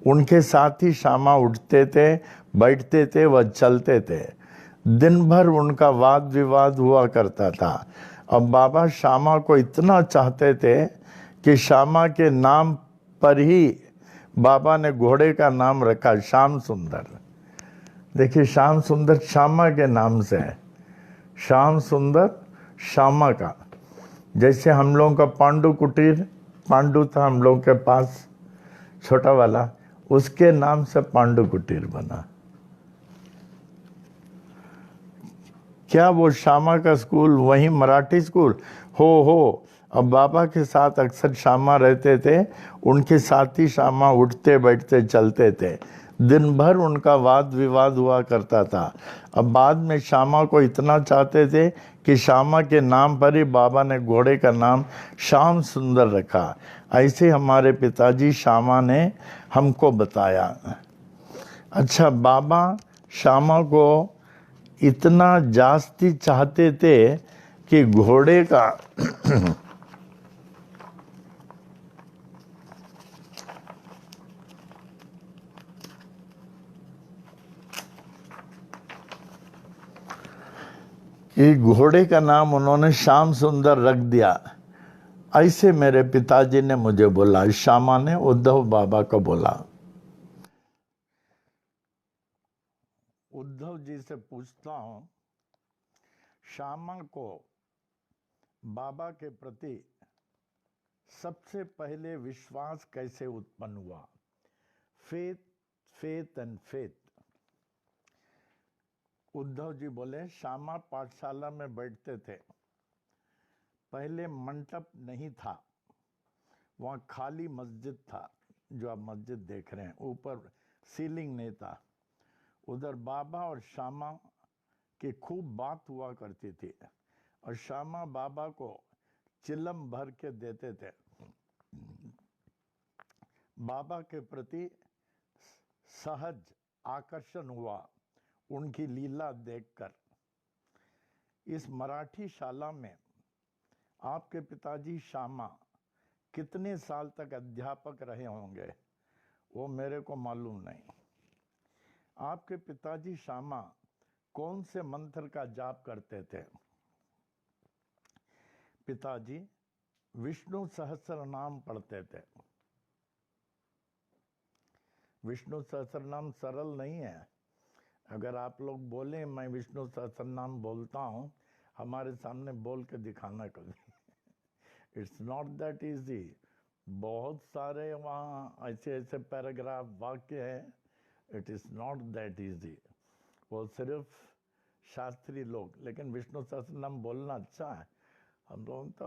उनके साथ ही शामा उठते थे, बैठते थे व चलते थे। दिन भर उनका वाद विवाद हुआ करता था। अब बाबा शामा को इतना चाहते थे कि शामा के नाम पर ही बाबा ने घोड़े का नाम रखा श्याम सुंदर। देखिए, श्याम सुंदर शामा के नाम से है, श्याम सुंदर शामा का। जैसे हम लोगों का पांडु कुटीर, पांडु था हम लोगों के पास छोटा वाला, उसके नाम से पांडु कुटीर बना। क्या वो शामा का स्कूल वही मराठी स्कूल? हो अब बाबा के साथ अक्सर शामा रहते थे, उनके साथ ही शामा उठते बैठते चलते थे। दिन भर उनका वाद विवाद हुआ करता था। अब बाद में शामा को इतना चाहते थे कि शामा के नाम पर ही बाबा ने घोड़े का नाम श्याम सुंदर रखा। ऐसे हमारे पिताजी शामा ने हमको बताया। अच्छा, बाबा शामा को इतना जास्ती चाहते थे कि घोड़े का कि घोड़े का नाम उन्होंने श्याम सुंदर रख दिया। ऐसे मेरे पिताजी ने मुझे बोला, श्यामा ने उद्धव बाबा को बोला। उद्धव जी से पूछता हूं, श्यामा को बाबा के प्रति सबसे पहले विश्वास कैसे उत्पन्न हुआ? Faith, faith and faith. Uddhav ji बोले, श्यामा पाठशाला में बैठते थे, पहले मंडप नहीं था, वहाँ खाली मस्जिद था, जो आप मस्जिद देख रहे हैं, ऊपर सीलिंग नहीं था। उधर बाबा और श्यामा की खूब बात हुआ करती थी और श्यामा बाबा को चिलम भर के देते थे। बाबा के प्रति सहज आकर्षण हुआ उनकी लीला देखकर। इस मराठी शाला में आपके पिताजी श्यामा कितने साल तक अध्यापक रहे होंगे वो मेरे को मालूम नहीं। आपके पिताजी श्यामा कौन से मंत्र का जाप करते थे? पिताजी विष्णु सहस्त्र नाम पढ़ते थे। विष्णु सहस्त्र नाम सरल नहीं है। अगर आप लोग बोले मैं विष्णु सहस्त्र नाम बोलता हूं, हमारे सामने बोल के दिखाना कभी। It's not that easy. बहुत सारे वहाँ ऐसे ऐसे पैराग्राफ वाक्य हैं, it is not that easy. वो सिर्फ शास्त्री लोग, लेकिन विष्णु सहस्त्र नाम बोलना अच्छा है। हम लोगों को तो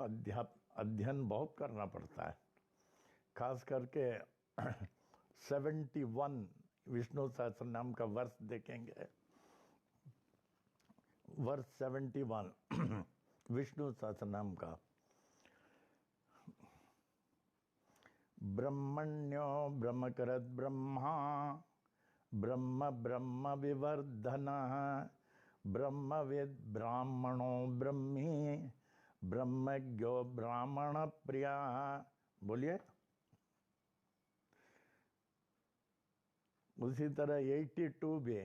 अध्ययन बहुत करना पड़ता है, खास करके 71 विष्णु सहस्त्र नाम का वर्ष देखेंगे। वर्ष 71 विष्णु सहस्त्र नाम का। ब्रह्मण्यो ब्रह्मकरद ब्रह्मा ब्रह्म ब्रह्म विवर्धनः ब्रह्मवेद ब्राह्मणो ब्रह्मी ब्रह्मज्ञो ब्राह्मण प्रिया। बोलिए। उसी तरह 82 भी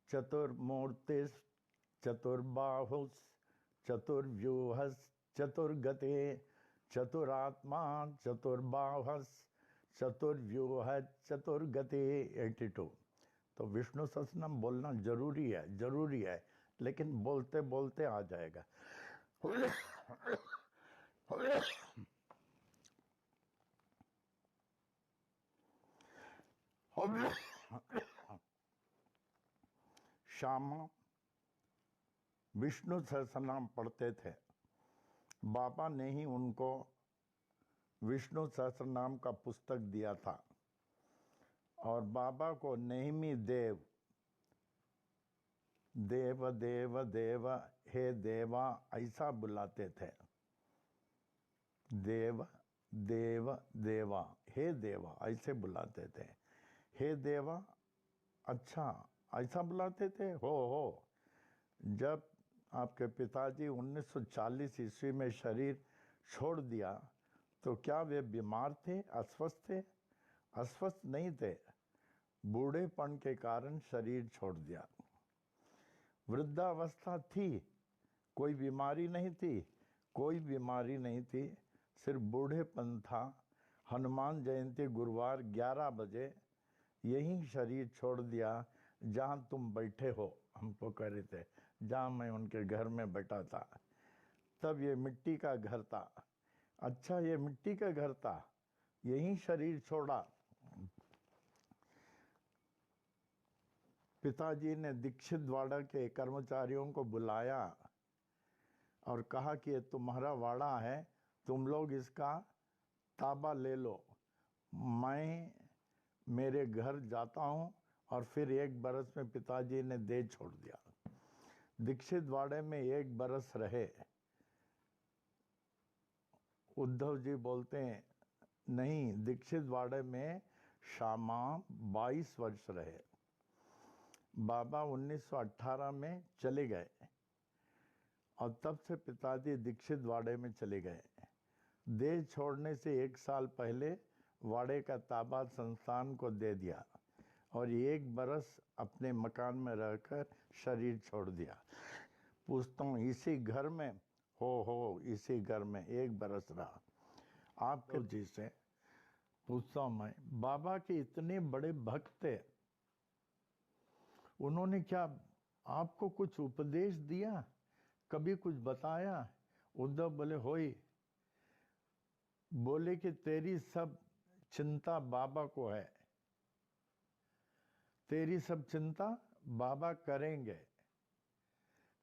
चतुर्मूर्तिस् चतुर्बाहुस् चतुर्व्यूहस् चतुर्गते चतुरात्मा चतुर्बाहस चतुर्व्यूह चतुर्गते 82। तो विष्णु सहस्रनाम बोलना जरूरी है, लेकिन बोलते बोलते आ जाएगा। श्यामा विष्णु सहस्रनाम पढ़ते थे। बाबा ने ही उनको विष्णु सहस्रनाम का पुस्तक दिया था और बाबा को नेहमी देव देव देव देव हे देवा ऐसा बुलाते थे। देव देव देवा हे देवा ऐसे बुलाते थे। हे देवा, अच्छा ऐसा बुलाते थे। हो जब आपके पिताजी 1940 ईस्वी में शरीर छोड़ दिया तो क्या वे बीमार थे, अस्वस्थ थे? अस्वस्थ नहीं थे, बूढ़ेपन के कारण शरीर छोड़ दिया। वृद्धावस्था थी, कोई बीमारी नहीं थी, कोई बीमारी नहीं थी, सिर्फ बूढ़ेपन था। हनुमान जयंती गुरुवार 11 बजे यही शरीर छोड़ दिया जहां तुम बैठे हो। हमको कह रहे थे जहां मैं उनके घर में बैठा था, तब ये मिट्टी का घर था। अच्छा, ये मिट्टी का घर था, यही शरीर छोड़ा। पिताजी ने दीक्षित वाड़ा के कर्मचारियों को बुलाया और कहा कि ये तुम्हारा वाड़ा है, तुम लोग इसका ताबा ले लो, मैं मेरे घर जाता हूं। और फिर 1 बरस में पिताजी ने देह छोड़ दिया। दीक्षित वाड़े में 1 बरस रहे। उद्धव जी बोलते हैं नहीं, दीक्षित वाड़े में श्यामा 22 वर्ष रहे। बाबा 1918 में चले गए और तब से पिताजी दीक्षित वाड़े में चले गए। देश छोड़ने से 1 साल पहले वाड़े का ताबा संस्थान को दे दिया और 1 बरस अपने मकान में रहकर शरीर छोड़ दिया। पूछता हूँ इसी घर में हो इसी घर में 1 बरस रहा। आपके जी से पूछता हूँ मैं, बाबा के इतने बड़े भक्त थे, उन्होंने क्या आपको कुछ उपदेश दिया, कभी कुछ बताया? उद्धव बोले होई, बोले कि तेरी सब चिंता बाबा को है, तेरी सब चिंता बाबा करेंगे,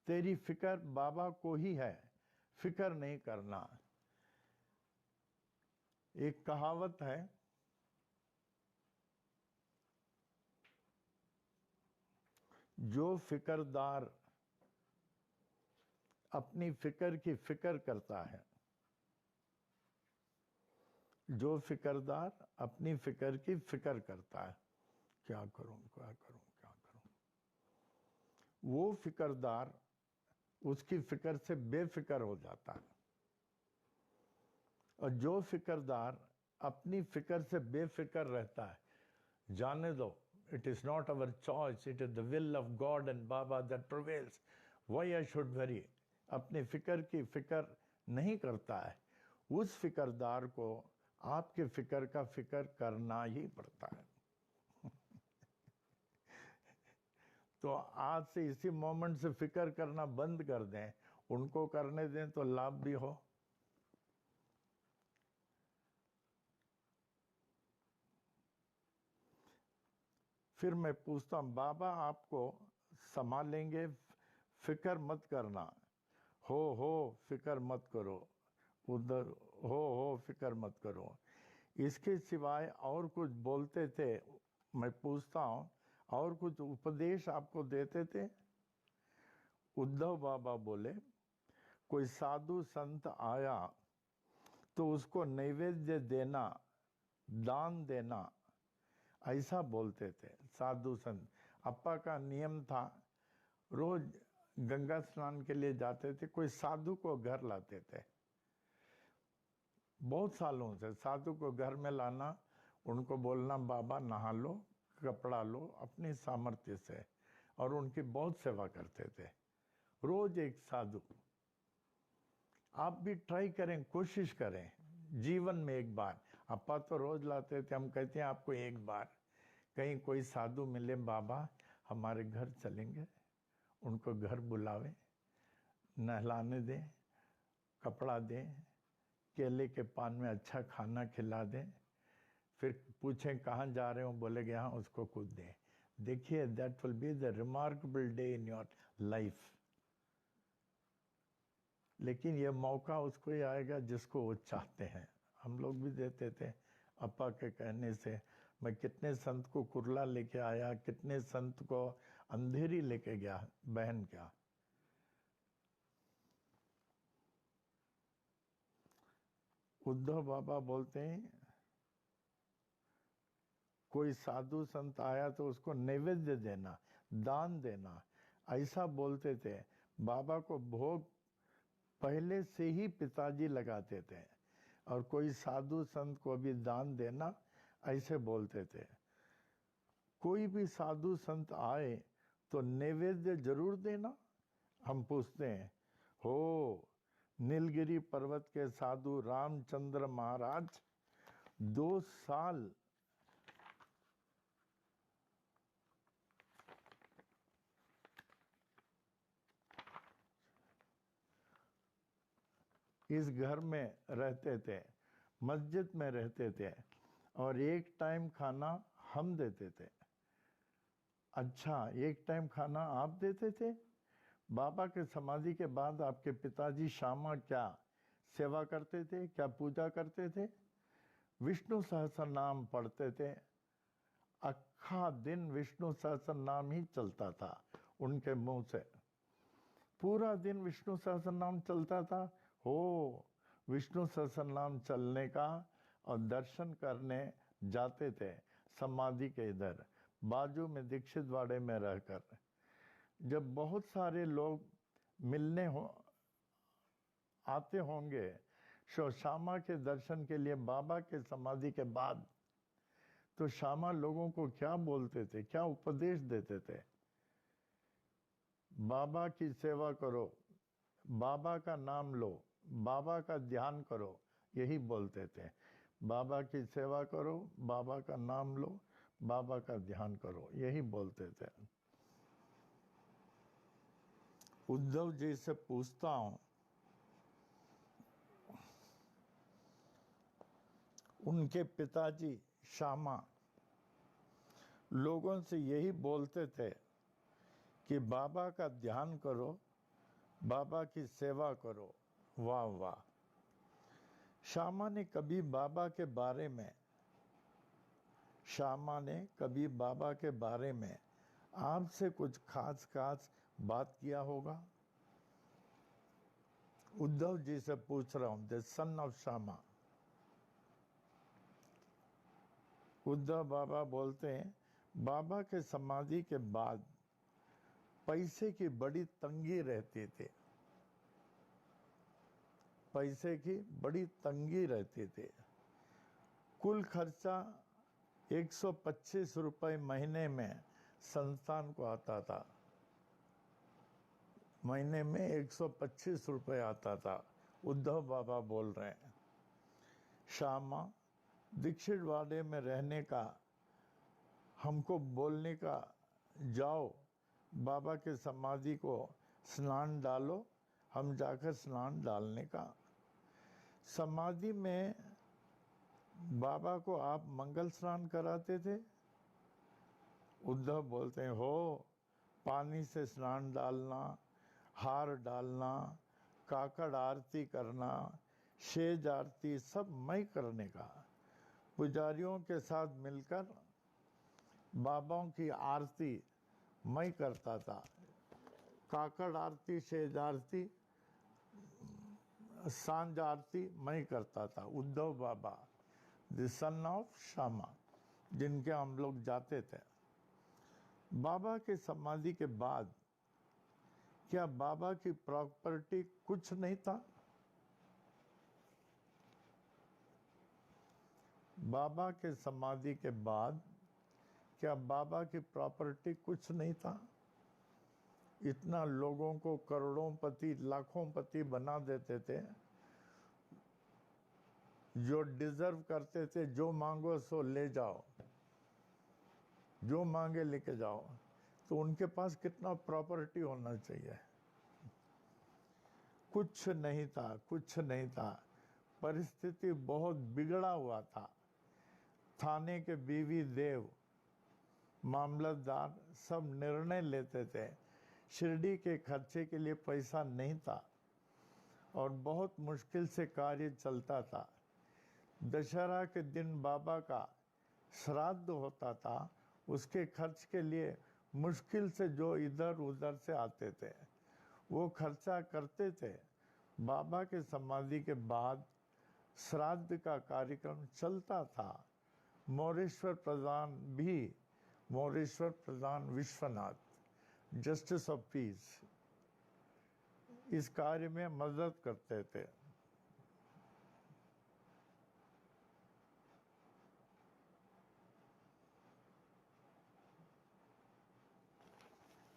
तेरी फिक्र बाबा को ही है, फिक्र नहीं करना। एक कहावत है, जो फिक्रदार अपनी फिक्र की फिक्र करता है, जो फिक्रदार अपनी फिक्र की फिक्र करता है, क्या करूं क्या करूं क्या करूं, वो फिक्रदार उसकी फिक्र से बेफिक्र हो जाता है। और जो फिक्रदार अपनी फिक्र से बेफिक्र रहता है, जाने दो, it is not our choice, it is the will of God and Baba that prevails, why I should worry, अपनी फिक्र की फिक्र नहीं करता है, उस फिक्रदार को आपके फिक्र का फिक्र करना ही पड़ता है। तो आज से इसी मोमेंट से फिक्र करना बंद कर दें, उनको करने दें तो लाभ भी हो। फिर मैं पूछता हूँ, बाबा आपको संभालेंगे, फिक्र मत करना। हो फिक्र मत करो, उधर हो फिक्र मत करो। इसके सिवाय और कुछ बोलते थे? मैं पूछता हूँ, और कुछ उपदेश आपको देते थे? उद्धव बाबा बोले, कोई साधु संत आया तो उसको नैवेद्य देना, दान देना, ऐसा बोलते थे साधु संत। अप्पा का नियम था, रोज गंगा स्नान के लिए जाते थे, कोई साधु को घर लाते थे। बहुत सालों से साधु को घर में लाना, उनको बोलना बाबा नहा लो, कपड़ा लो अपनी सामर्थ्य से, और उनकी बहुत सेवा करते थे। रोज एक साधु। आप भी ट्राई करें, कोशिश करें, जीवन में एक बार। अप्पा तो रोज लाते थे, हम कहते हैं आपको एक बार कहीं कोई साधु मिले, बाबा हमारे घर चलेंगे, उनको घर बुलावें, नहलाने दें, कपड़ा दें, केले के पान में अच्छा खाना खिला दें, फिर पूछें कहाँ जा रहे हो, बोले कि यहाँ, उसको कुछ दें। देखिए, that will be the remarkable day in your life. लेकिन ये मौका उसको ही आएगा जिसको वो चाहते हैं। हम लोग भी देते थे। अप्पा के कहने से मैं कितने संत को कुरला लेके आया, कितने संत को अंधेरी लेके गया, बहन क्या। उद्धव बाबा बोलते हैं, कोई साधु संत आया तो उसको नैवेद्य देना, दान देना, ऐसा बोलते थे। बाबा को भोग पहले से ही पिताजी लगाते थे, और कोई साधु संत को भी दान देना, ऐसे बोलते थे। कोई भी साधु संत आए तो नैवेद्य जरूर देना। हम पूछते हैं, हो नीलगिरी पर्वत के साधु रामचंद्र महाराज 2 साल इस घर में रहते थे, मस्जिद में रहते थे, और एक टाइम खाना हम देते थे। अच्छा, एक टाइम खाना आप देते थे? बाबा के समाधि के बाद आपके पिताजी श्यामा क्या सेवा करते थे, क्या पूजा करते थे? विष्णु सहस्त्र नाम पढ़ते थे। अक्खा दिन विष्णु सहस्त्र नाम ही चलता था उनके मुंह से। पूरा दिन विष्णु सहस्त्र नाम चलता था। हो विष्णु सहस्रनाम चलने का और दर्शन करने जाते थे समाधि के इधर बाजू में दीक्षित वाड़े में रहकर। जब बहुत सारे लोग मिलने आते होंगे श्यामा के दर्शन के लिए बाबा के समाधि के बाद, तो श्यामा लोगों को क्या बोलते थे, क्या उपदेश देते थे? बाबा की सेवा करो, बाबा का नाम लो, बाबा का ध्यान करो, यही बोलते थे। बाबा की सेवा करो, बाबा का नाम लो, बाबा का ध्यान करो, यही बोलते थे। उद्धव जी से पूछता हूं, उनके पिताजी श्यामा लोगों से यही बोलते थे कि बाबा का ध्यान करो, बाबा की सेवा करो। वाह वाह। श्यामा ने कभी बाबा के बारे में आपसे कुछ खास बात किया होगा? उद्धव जी से पूछ रहा हूं, the son of Shyama. Uddhav Baba बोलते हैं, बाबा के समाधि के बाद पैसे की बड़ी तंगी रहती थी, पैसे की बड़ी तंगी रहती थी। कुल खर्चा 125 रुपए महीने में संस्थान को आता था, महीने में 125 रुपए आता था। उद्धव बाबा बोल रहे हैं, श्यामा दीक्षित वाड़े में रहने का हमको बोलने का, जाओ बाबा के समाधि को स्नान डालो, हम जाकर स्नान डालने का। समाधि में बाबा को आप मंगल स्नान कराते थे? उद्धव बोलते हैं, हो, पानी से स्नान डालना, हार डालना, काकड़ आरती करना, शेज आरती सब मैं करने का। पुजारियों के साथ मिलकर बाबाओं की आरती मैं करता था। काकड़ आरती, शेज आरती, सांझ आरती मैं करता था। उद्धव बाबा, द सन ऑफ श्यामा, जिनके हम लोग जाते थे। बाबा के समाधि के बाद क्या बाबा की प्रॉपर्टी कुछ नहीं था? बाबा के समाधि के बाद क्या बाबा की प्रॉपर्टी कुछ नहीं था? इतना लोगों को करोड़ोंपति, लाखोंपति बना देते थे, जो डिजर्व करते थे, जो मांगो सो ले जाओ, जो मांगे लेके जाओ। तो उनके पास कितना प्रॉपर्टी होना चाहिए? कुछ नहीं था, कुछ नहीं था। परिस्थिति बहुत बिगड़ा हुआ था। थाने के बीवी देव, मामलतदार सब निर्णय लेते थे। शिरडी के खर्चे के लिए पैसा नहीं था और बहुत मुश्किल से कार्य चलता था। दशहरा के दिन बाबा का श्राद्ध होता था, उसके खर्च के लिए मुश्किल से जो इधर उधर से आते थे वो खर्चा करते थे। बाबा के समाधि के बाद श्राद्ध का कार्यक्रम चलता था। मोरेश्वर प्रधान विश्वनाथ, जस्टिस ऑफ पीस, इस कार्य में मदद करते थे।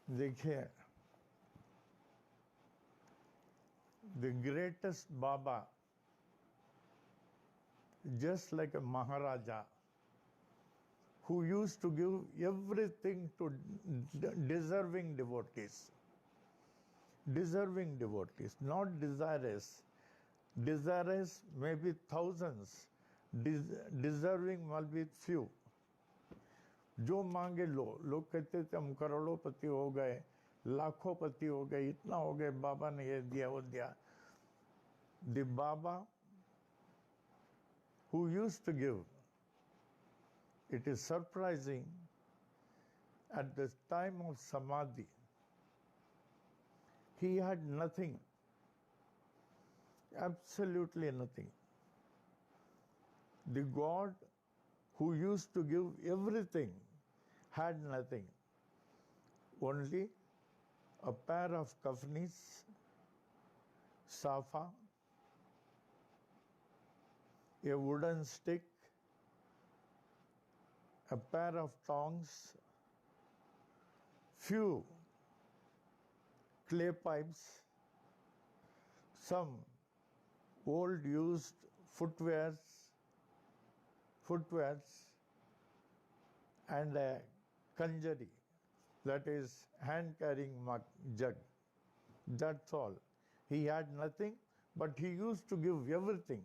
देखिए, the greatest Baba, just like a Maharaja, who used to give everything to deserving devotees, not desirous. Desirous may be thousands, deserving will be few. जो मांगे लो। लोग कहते थे हम करोड़ोंपति हो गए, लाखोंपति हो गए, इतना हो गए, बाबा ने ये दिया वो दिया। The Baba who used to give, it is surprising, at the time of Samadhi he had nothing. Absolutely nothing. The God who used to give everything had nothing. Only a pair of kafnis, safa, a wooden stick, a pair of tongs, few clay pipes, some old used footwears, and a kanjari, that is hand carrying jug. That's all. He had nothing, but he used to give everything.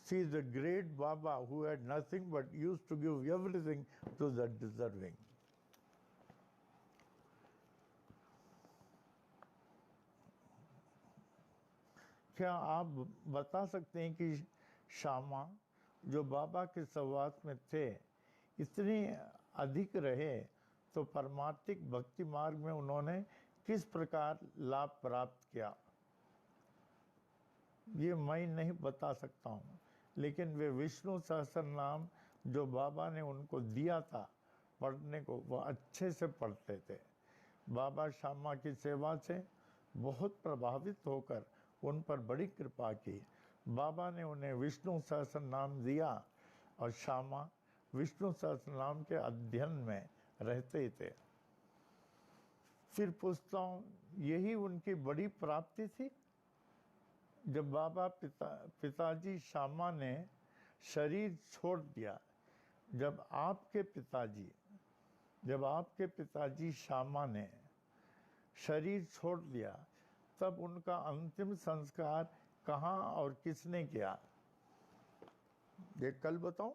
See, the great Baba who had nothing but used to give everything to the deserving. क्या आप बता सकते हैं कि श्यामा जो बाबा के सहवास में थे इतने अधिक रहे तो परमार्थिक भक्ति मार्ग में उन्होंने किस प्रकार लाभ प्राप्त किया? ये मैं नहीं बता सकता हूँ, लेकिन वे विष्णु सहस्त्र नाम जो बाबा ने उनको दिया था पढ़ने को, वह अच्छे से पढ़ते थे। बाबा श्यामा की सेवा से बहुत प्रभावित होकर उन पर बड़ी कृपा की। बाबा ने उन्हें विष्णु सहस्त्र नाम दिया और श्यामा विष्णु सहस्त्र नाम के अध्ययन में रहते ही थे। फिर पूछता हूँ, यही उनकी बड़ी प्राप्ति थी? जब बाबा पिताजी श्यामा ने शरीर छोड़ दिया, जब आपके पिताजी श्यामा ने शरीर छोड़ दिया, तब उनका अंतिम संस्कार कहाँ और किसने किया? ये कल बताऊं?